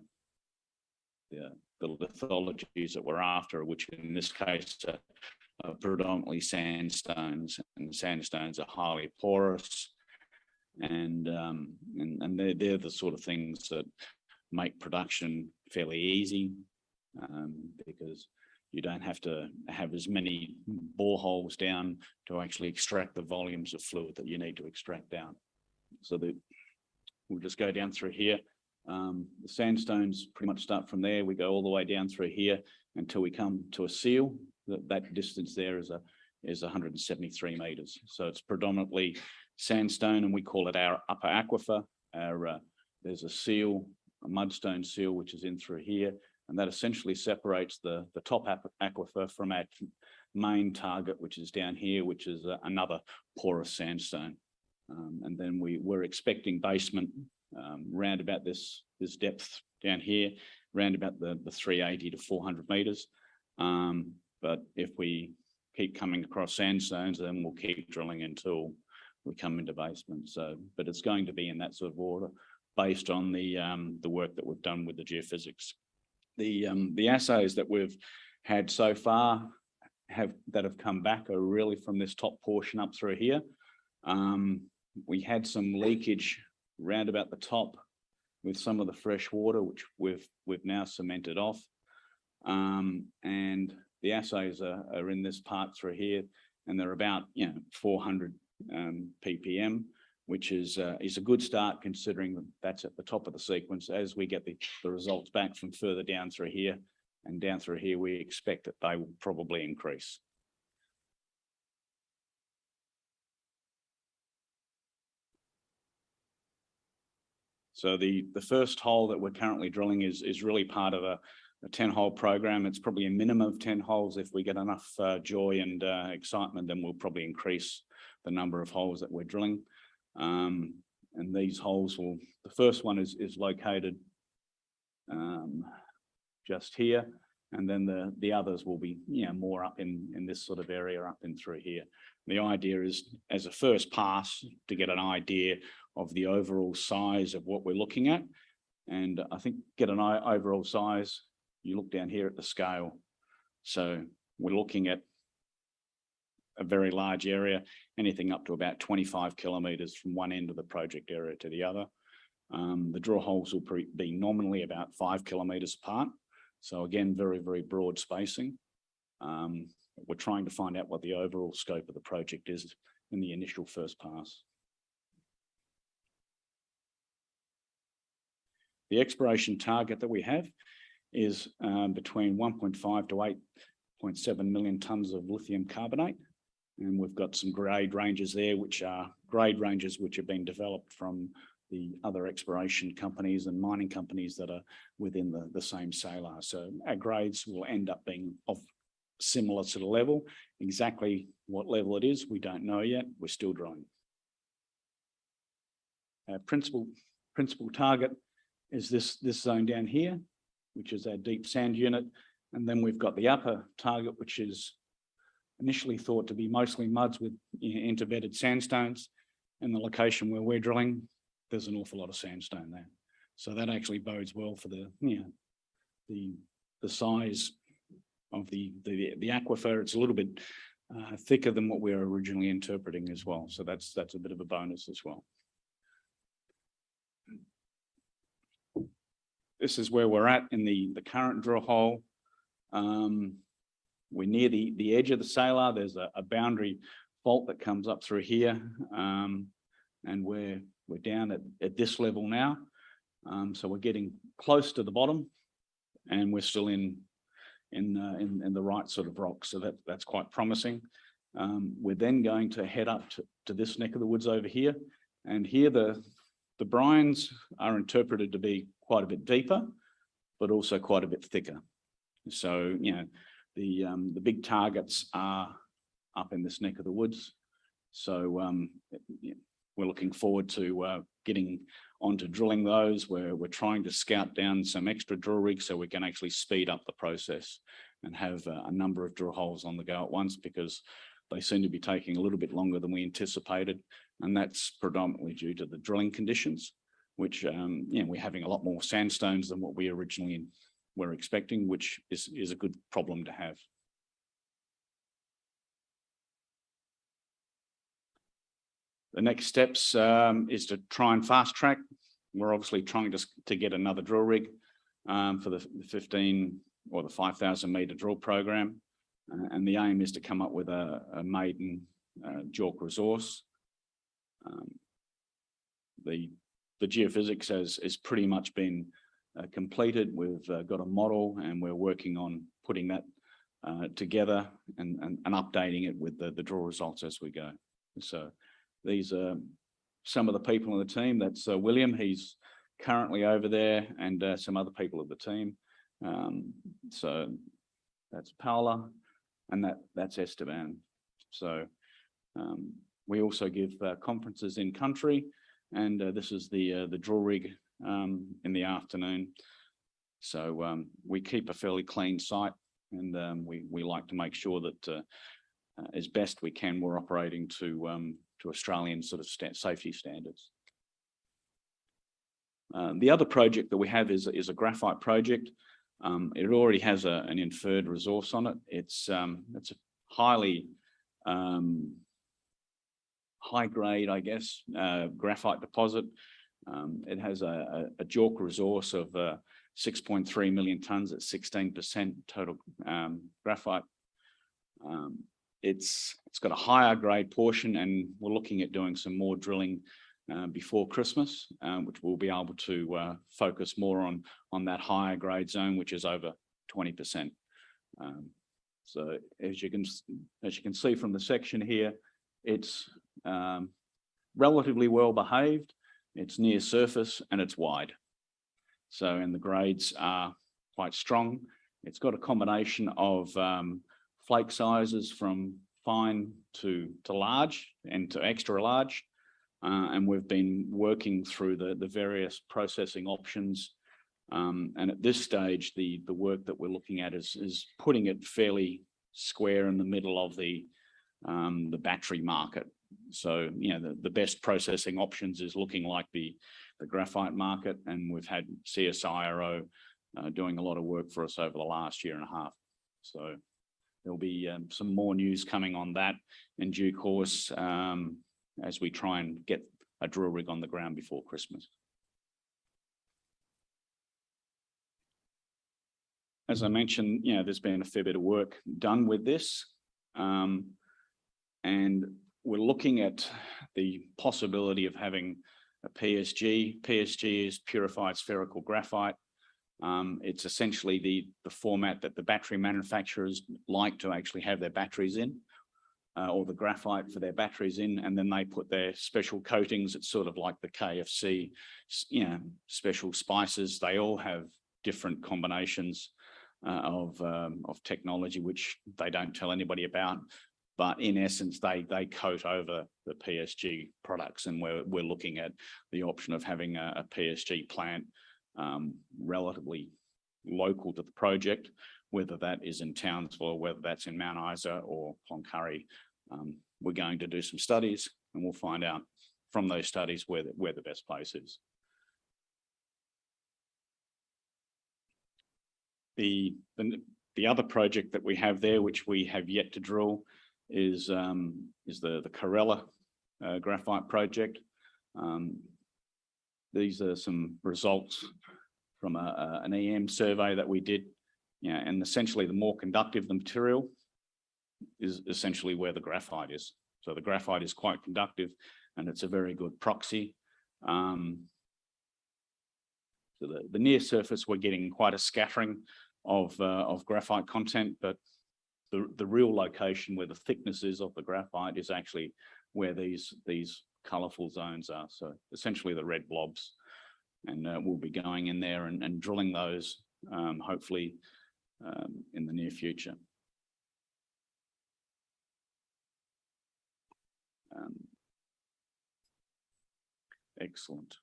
lithologies that we're after, which in this case are predominantly sandstones, and sandstones are highly porous, and they're the sort of things that make production fairly easy, because you don't have to have as many boreholes down to actually extract the volumes of fluid that you need to extract down. So we'll just go down through here. The sandstones pretty much start from there. We go all the way down through here until we come to a seal. That distance there is 173 metres. So it's predominantly sandstone, and we call it our upper aquifer. There's a seal, a mudstone seal, which is in through here, and that essentially separates the top aquifer from our main target, which is down here, which is another porous sandstone. And then we're expecting basement round about this depth down here, round about the 380 to 400 metres. But if we keep coming across sandstones, then we'll keep drilling until we come into basement. So, but it's going to be in that sort of order based on the work that we've done with the geophysics. The assays that we've had so far that have come back are really from this top portion up through here. we had some leakage round about the top with some of the fresh water, which we've now cemented off. And the assays are in this part through here, and they're about 400 ppm, which is a good start considering that's at the top of the sequence. As we get the results back from further down through here and down through here, we expect that they will probably increase. So the first hole that we're currently drilling is really part of a 10-hole program. It's probably a minimum of 10 holes. If we get enough joy and excitement, then we'll probably increase the number of holes that we're drilling. And these holes the first one is located just here, and then the others will be more up in this sort of area up in through here. The idea is, as a first pass, to get an idea of the overall size of what we're looking at. And I think get an overall size, you look down here at the scale. So we're looking at a very large area, anything up to about 25 kilometres from one end of the project area to the other. The drill holes will be nominally about 5 kilometres apart. So again, very, very broad spacing. We're trying to find out what the overall scope of the project is in the initial first pass. The exploration target that we have is between 1.5 to 8.7 million tonnes of lithium carbonate. And we've got some grade ranges there, which are grade ranges which have been developed from the other exploration companies and mining companies that are within the same salar. So our grades will end up being of similar sort of level. Exactly what level it is, we don't know yet. We're still drilling. Our principal target is this zone down here, which is our deep sand unit. And then we've got the upper target, which is initially thought to be mostly muds with interbedded sandstones. And the location where we're drilling, there's an awful lot of sandstone there. So that actually bodes well for the size of the aquifer. It's a little bit thicker than what we were originally interpreting as well. So that's a bit of a bonus as well. This is where we're at in the current drill hole. We're near the edge of the salar. There's a boundary fault that comes up through here, and we're down at this level now. So we're getting close to the bottom, and we're still in the right sort of rock. So that's quite promising. We're then going to head up to this neck of the woods over here, and here the brines are interpreted to be quite a bit deeper, but also quite a bit thicker. So, the big targets are up in this neck of the woods. So we're looking forward to getting onto drilling those. We're trying to scout down some extra drill rigs so we can actually speed up the process and have a number of drill holes on the go at once, because they seem to be taking a little bit longer than we anticipated. And that's predominantly due to the drilling conditions, which, we're having a lot more sandstones than what we originally were expecting, which is a good problem to have. The next steps is to try and fast track. We're obviously trying to get another drill rig for the 15 or the 5,000 metre drill program. And the aim is to come up with a maiden JORC resource. The geophysics has pretty much been completed. We've got a model, and we're working on putting that together and updating it with the drill results as we go. So these are some of the people on the team. That's William, he's currently over there, and some other people of the team. So that's Paola, and that's Esteban. So we also give conferences in country, and this is the drill rig in the afternoon. So we keep a fairly clean site, and we like to make sure that as best we can, we're operating to Australian sort of safety standards. The other project that we have is a graphite project. It already has an inferred resource on it. It's a highly high grade, I guess, graphite deposit. It has a JORC resource of 6.3 million tonnes at 16% total graphite. It's got a higher grade portion, and we're looking at doing some more drilling before Christmas, which we'll be able to focus more on that higher grade zone, which is over 20%. So as you can see from the section here, it's relatively well behaved. It's near surface and it's wide. So, and the grades are quite strong. It's got a combination of flake sizes from fine to large and to extra large. And we've been working through the various processing options. And at this stage, the work that we're looking at is putting it fairly square in the middle of the battery market. So, you know, the best processing options is looking like the graphite market, and we've had CSIRO doing a lot of work for us over the last year and a half. So there'll be some more news coming on that in due course as we try and get a drill rig on the ground before Christmas. As I mentioned, you know, there's been a fair bit of work done with this, and we're looking at the possibility of having a PSG. PSG is purified spherical graphite. It's essentially the format that the battery manufacturers like to actually have their batteries in, or the graphite for their batteries in, and then they put their special coatings. It's sort of like the KFC, you know, special spices. They all have different combinations of technology, which they don't tell anybody about. But in essence, they coat over the PSG products, and we're looking at the option of having a PSG plant relatively local to the project, whether that is in Townsville or whether that's in Mount Isa or Cloncurry. We're going to do some studies, and we'll find out from those studies where the best place is. The other project that we have there, which we have yet to drill, is the Corella graphite project. These are some results from an EM survey that we did. Yeah, and essentially the more conductive the material is essentially where the graphite is. So the graphite is quite conductive, and it's a very good proxy. So the near surface, we're getting quite a scattering of graphite content, but the real location where the thickness is of the graphite is actually where these colourful zones are. So essentially the red blobs, and we'll be going in there and drilling those hopefully in the near future. Excellent.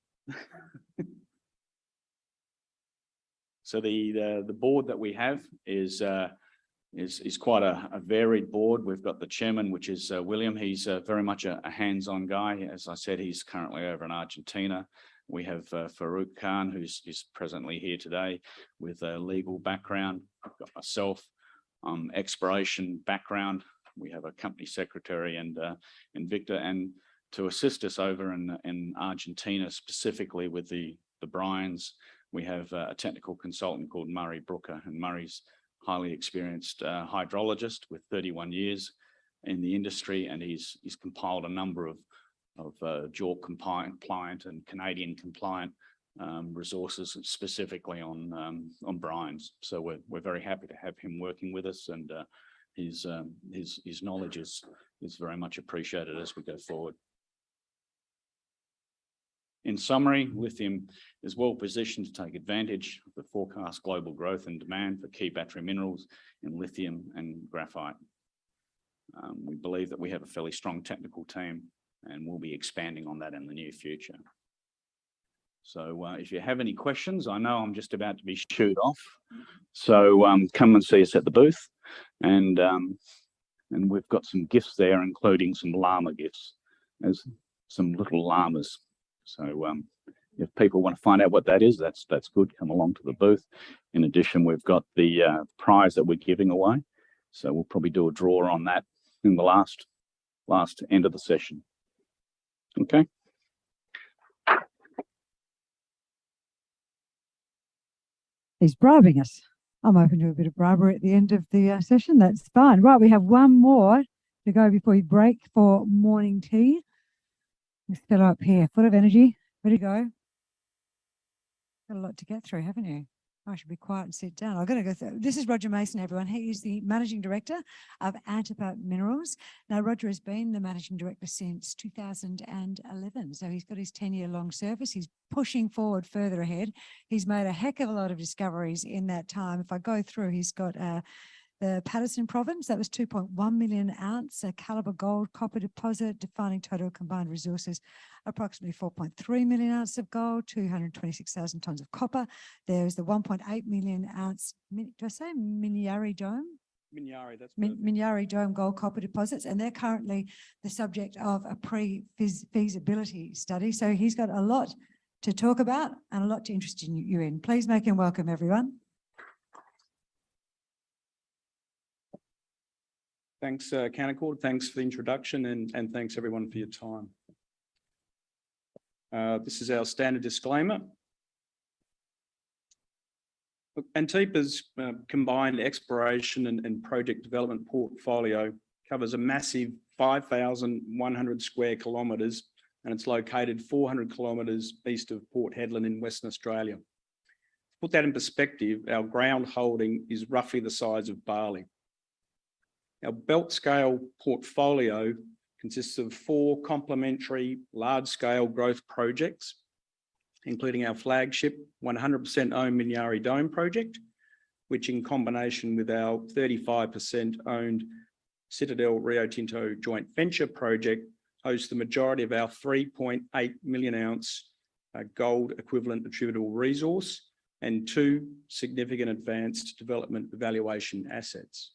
So the board that we have is quite a varied board. We've got the chairman, which is William. He's very much a hands-on guy. As I said, he's currently over in Argentina. We have Farouk Khan, who's presently here today with a legal background. I've got myself, exploration background. We have a company secretary and Victor, and to assist us over in Argentina, specifically with the brines, we have a technical consultant called Murray Brooker, and Murray's highly experienced hydrologist with 31 years in the industry, and he's compiled a number of JORC compliant and Canadian compliant resources specifically on brines. So we're very happy to have him working with us, and his knowledge is very much appreciated as we go forward. In summary, lithium is well positioned to take advantage of the forecast global growth and demand for key battery minerals in lithium and graphite. We believe that we have a fairly strong technical team, and we'll be expanding on that in the near future. So if you have any questions, I know I'm just about to be shooed off. So come and see us at the booth, and we've got some gifts there, including some llama gifts. There's some little llamas. So if people want to find out what that is, that's good. Come along to the booth. In addition, we've got the prize that we're giving away. So we'll probably do a draw on that in the last end of the session. Okay. He's bribing us. I'm open to a bit of bribery at the end of the session. That's fine. Right, we have one more to go before we break for morning tea. This fellow up here, full of energy, ready to go. Got a lot to get through, haven't you? I should be quiet and sit down. I've got to go through. This is Roger Mason, everyone. He is the Managing Director of Antipa Minerals. Now, Roger has been the Managing Director since 2011. So he's got his 10-year-long service. He's pushing forward further ahead. He's made a heck of a lot of discoveries in that time. If I go through, he's got the Patterson province, that was 2.1 million ounce caliber gold copper deposit, defining total combined resources, approximately 4.3 million ounces of gold, 226,000 tonnes of copper. There's the 1.8 million ounce, do I say Minyari Dome? Minyari, that's Minyari Dome gold copper deposits, and they're currently the subject of a pre-feasibility study. So he's got a lot to talk about and a lot to interest you in. Please make him welcome, everyone. Thanks, Canaccord. Thanks for the introduction and thanks everyone for your time. This is our standard disclaimer. Look, Antipa's combined exploration and project development portfolio covers a massive 5,100 square kilometres, and it's located 400 kilometres east of Port Hedland in Western Australia. To put that in perspective, our ground holding is roughly the size of Bali. Our belt scale portfolio consists of 4 complementary large-scale growth projects, including our flagship 100% owned Minyari Dome project, which in combination with our 35% owned Citadel Rio Tinto joint venture project hosts the majority of our 3.8 million ounce gold equivalent attributable resource and 2 significant advanced development evaluation assets.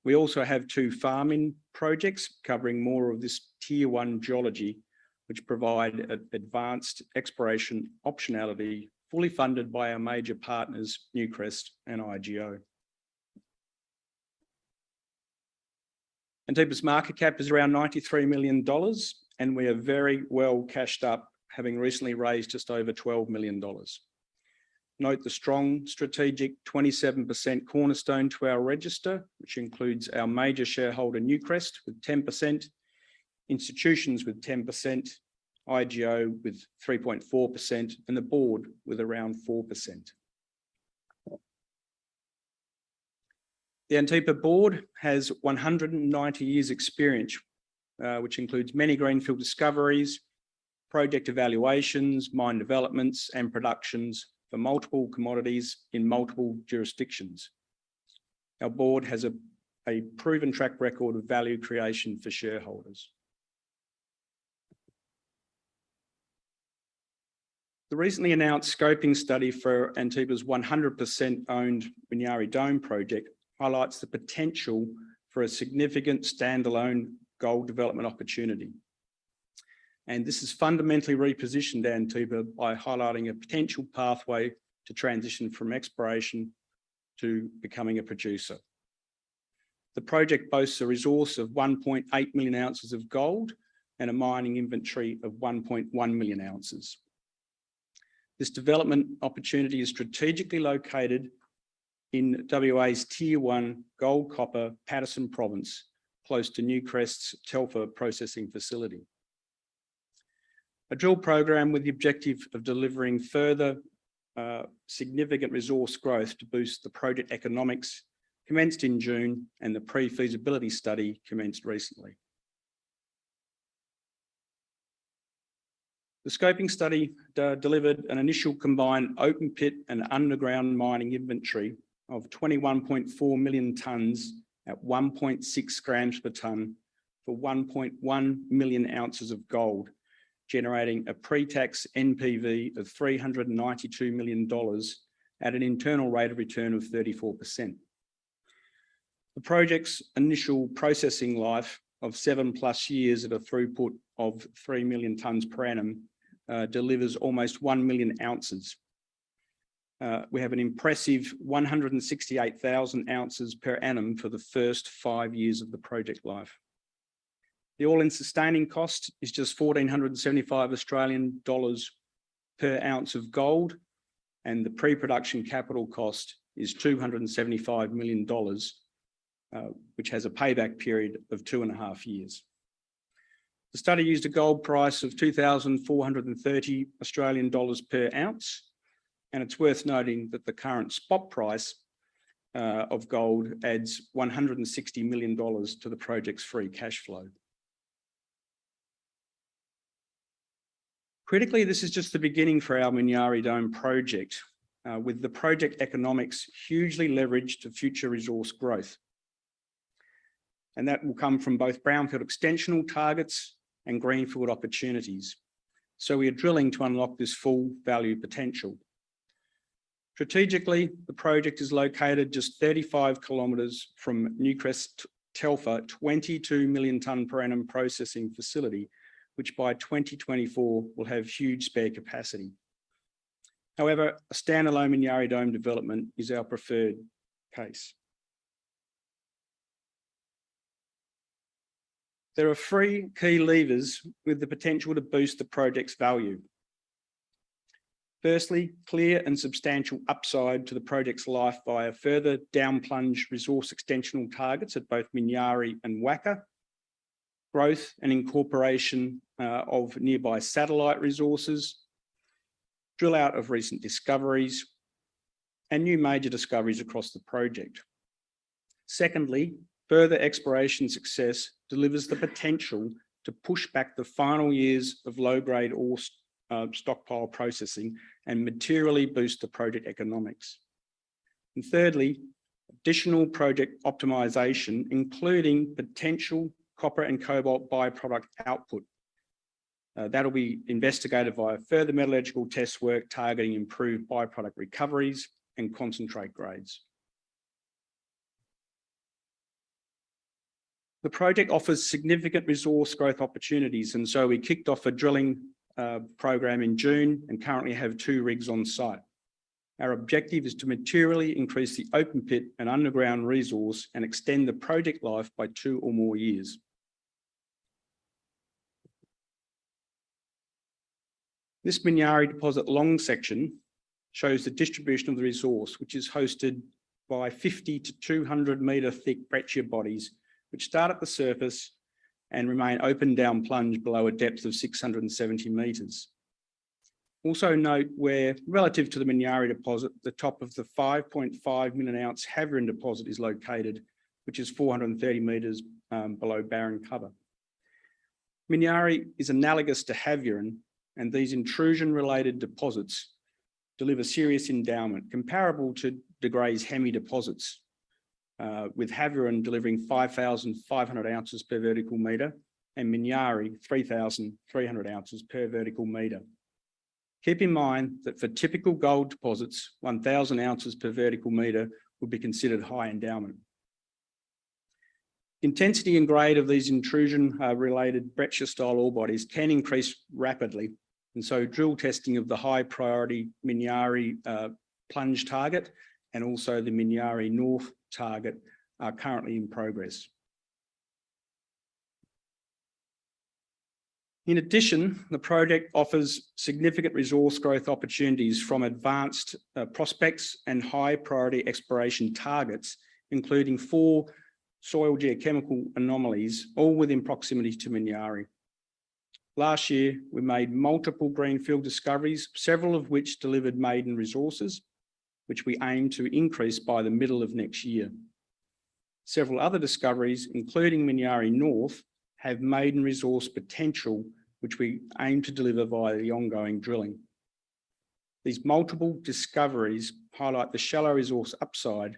We also have 2 farm-in projects covering more of this tier 1 geology, which provide advanced exploration optionality, fully funded by our major partners, Newcrest and IGO. Antipa's market cap is around $93 million, and we are very well cashed up, having recently raised just over $12 million. Note the strong strategic 27% cornerstone to our register, which includes our major shareholder Newcrest with 10%, institutions with 10%, IGO with 3.4%, and the board with around 4%. The Antipa board has 190 years experience, which includes many greenfield discoveries, project evaluations, mine developments, and productions for multiple commodities in multiple jurisdictions. Our board has a proven track record of value creation for shareholders. The recently announced scoping study for Antipa's 100% owned Minyari Dome project highlights the potential for a significant standalone gold development opportunity. And this has fundamentally repositioned Antipa by highlighting a potential pathway to transition from exploration to becoming a producer. The project boasts a resource of 1.8 million ounces of gold and a mining inventory of 1.1 million ounces. This development opportunity is strategically located in WA's Tier 1 gold copper Patterson province, close to Newcrest's Telfer processing facility. A drill program with the objective of delivering further significant resource growth to boost the project economics commenced in June, and the pre-feasibility study commenced recently. The scoping study delivered an initial combined open pit and underground mining inventory of 21.4 million tonnes at 1.6 grams per tonne for 1.1 million ounces of gold, generating a pre-tax NPV of $392 million at an internal rate of return of 34%. The project's initial processing life of 7+ years at a throughput of 3 million tonnes per annum delivers almost 1 million ounces. We have an impressive 168,000 ounces per annum for the first 5 years of the project life. The all-in sustaining cost is just 1,475 Australian dollars per ounce of gold, and the pre-production capital cost is $275 million, which has a payback period of 2.5 years. The study used a gold price of 2,430 Australian dollars per ounce, and it's worth noting that the current spot price of gold adds $160 million to the project's free cash flow. Critically, this is just the beginning for our Minyari Dome project, with the project economics hugely leveraged to future resource growth. And that will come from both brownfield extensional targets and greenfield opportunities. So we are drilling to unlock this full value potential. Strategically, the project is located just 35 kilometres from Newcrest Telfer 22 million tonne per annum processing facility, which by 2024 will have huge spare capacity. However, a standalone Minyari Dome development is our preferred case. There are 3 key levers with the potential to boost the project's value. Firstly, clear and substantial upside to the project's life via further down plunge resource extensional targets at both Minyari and Waka, growth and incorporation of nearby satellite resources, drill out of recent discoveries, and new major discoveries across the project. Secondly, further exploration success delivers the potential to push back the final years of low-grade ore stockpile processing and materially boost the project economics. And thirdly, additional project optimization, including potential copper and cobalt byproduct output. That'll be investigated via further metallurgical test work targeting improved byproduct recoveries and concentrate grades. The project offers significant resource growth opportunities, and so we kicked off a drilling program in June and currently have 2 rigs on site. Our objective is to materially increase the open pit and underground resource and extend the project life by 2 or more years. This Minyari deposit long section shows the distribution of the resource, which is hosted by 50 to 200 metre thick breccia bodies, which start at the surface and remain open down plunge below a depth of 670 metres. Also note where, relative to the Minyari deposit, the top of the 5.5 million ounce Havieron deposit is located, which is 430 metres below barren cover. Minyari is analogous to Havieron, and these intrusion-related deposits deliver serious endowment, comparable to De Grey's Hemi deposits, with Havieron delivering 5,500 ounces per vertical metre and Minyari 3,300 ounces per vertical metre. Keep in mind that for typical gold deposits, 1,000 ounces per vertical metre would be considered high endowment. Intensity and grade of these intrusion-related breccia-style ore bodies can increase rapidly, and so drill testing of the high-priority Minyari plunge target and also the Minyari North target are currently in progress. In addition, the project offers significant resource growth opportunities from advanced prospects and high-priority exploration targets, including 4 soil geochemical anomalies, all within proximity to Minyari. Last year, we made multiple greenfield discoveries, several of which delivered maiden resources, which we aim to increase by the middle of next year. Several other discoveries, including Minyari North, have maiden resource potential, which we aim to deliver via the ongoing drilling. These multiple discoveries highlight the shallow resource upside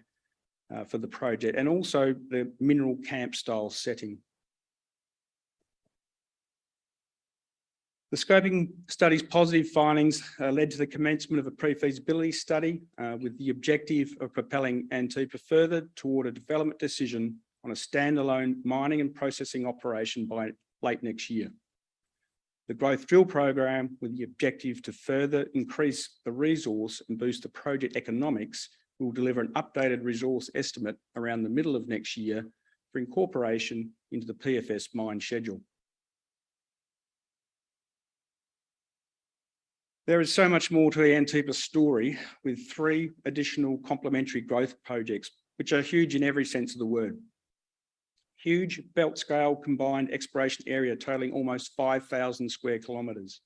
for the project and also the mineral camp style setting. The scoping study's positive findings led to the commencement of a pre-feasibility study with the objective of propelling Antipa further toward a development decision on a standalone mining and processing operation by late next year. The growth drill program, with the objective to further increase the resource and boost the project economics, will deliver an updated resource estimate around the middle of next year for incorporation into the PFS mine schedule. There is so much more to the Antipa story, with 3 additional complementary growth projects, which are huge in every sense of the word. Huge belt scale combined exploration area totaling almost 5,000 square kilometres.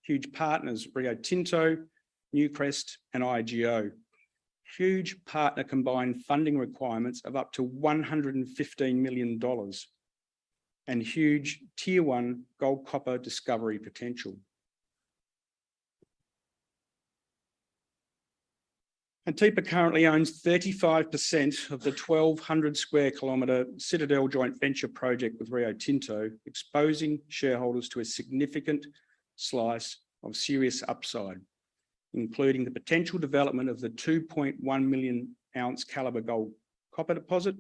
Huge partners, Rio Tinto, Newcrest and IGO. Huge partner combined funding requirements of up to $115 million. And huge tier 1 gold copper discovery potential. Antipa currently owns 35% of the 1,200 square kilometre Citadel joint venture project with Rio Tinto, exposing shareholders to a significant slice of serious upside, including the potential development of the 2.1 million ounce calibre gold copper deposit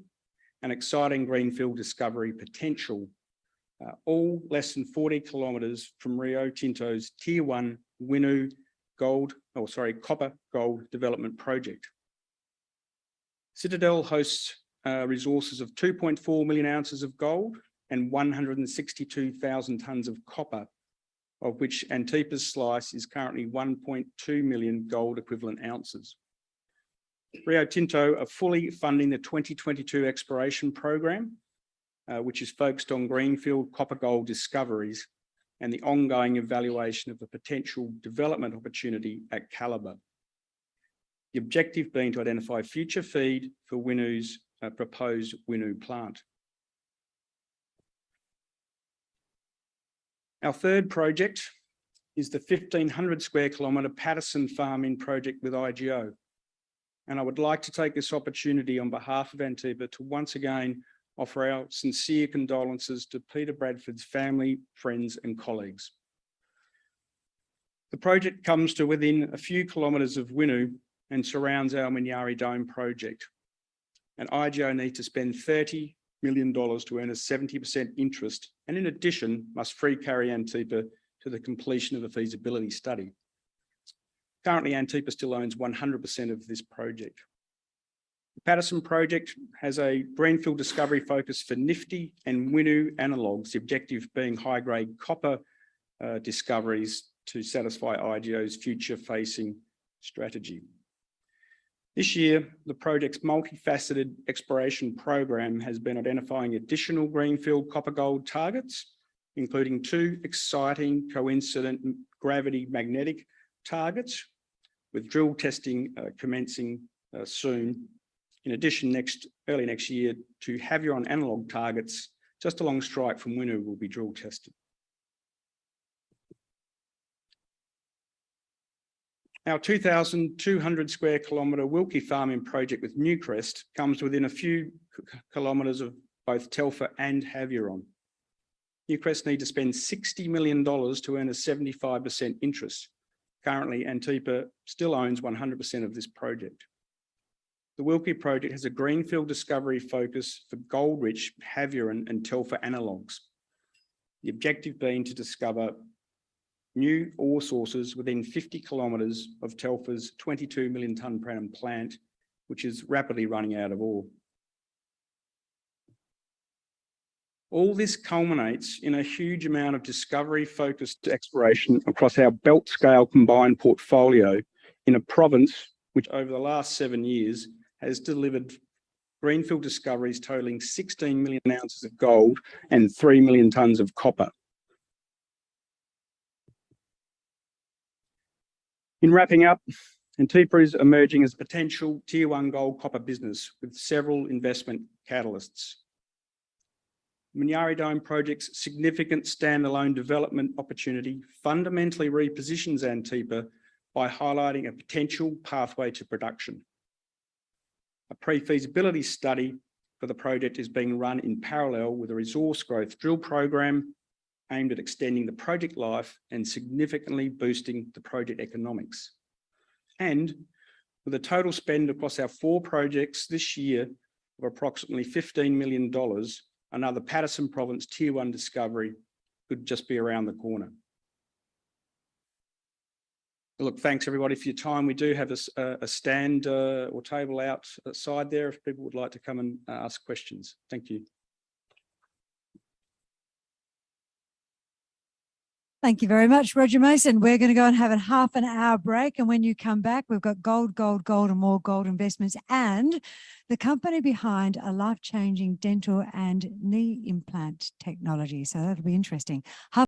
and exciting greenfield discovery potential, all less than 40 kilometres from Rio Tinto's tier 1 Winlo copper gold development project. Citadel hosts resources of 2.4 million ounces of gold and 162,000 tonnes of copper, of which Antipa's slice is currently 1.2 million gold equivalent ounces. Rio Tinto are fully funding the 2022 exploration program, which is focused on greenfield copper gold discoveries and the ongoing evaluation of the potential development opportunity at Calibre. The objective being to identify future feed for Winlo's proposed Winlo plant. Our third project is the 1,500 square kilometre Patterson farm-in project with IGO. And I would like to take this opportunity on behalf of Antipa to once again offer our sincere condolences to Peter Bradford's family, friends and colleagues. The project comes to within a few kilometres of Winlo and surrounds our Minyari Dome project. And IGO need to spend $30 million to earn a 70% interest, and in addition must free carry Antipa to the completion of a feasibility study. Currently, Antipa still owns 100% of this project. The Patterson project has a greenfield discovery focus for nifty and Winlo analogues, the objective being high-grade copper discoveries to satisfy IGO's future-facing strategy. This year, the project's multifaceted exploration program has been identifying additional greenfield copper-gold targets, including 2 exciting coincident gravity magnetic targets, with drill testing commencing soon. In addition, early next year, 2 Havieron analog targets just along strike from Winlo will be drill tested. Our 2,200 square kilometre Wilkie farming project with Newcrest comes within a few kilometres of both Telfer and Havieron. Newcrest need to spend $60 million to earn a 75% interest. Currently, Antipa still owns 100% of this project. The Wilkie project has a greenfield discovery focus for gold-rich Havieron and Telfer analogues. The objective being to discover new ore sources within 50 kilometres of Telfer's 22 million tonne per annum plant, which is rapidly running out of ore. All this culminates in a huge amount of discovery-focused exploration across our belt-scale combined portfolio in a province which over the last 7 years has delivered greenfield discoveries totaling 16 million ounces of gold and 3 million tonnes of copper. In wrapping up, Antipa is emerging as a potential tier 1 gold copper business with several investment catalysts. Minyari Dome project's significant standalone development opportunity fundamentally repositions Antipa by highlighting a potential pathway to production. A pre-feasibility study for the project is being run in parallel with a resource growth drill program aimed at extending the project life and significantly boosting the project economics. And with a total spend across our 4 projects this year of approximately $15 million, another Patterson Province Tier 1 discovery could just be around the corner. Look, thanks everybody for your time. We do have a stand or table outside there if people would like to come and ask questions. Thank you. Thank you very much, Roger Mason. We're going to go and have a half an hour break. And when you come back, we've got gold, gold, gold and more gold investments and the company behind a life-changing dental and knee implant technology. So that'll be interesting.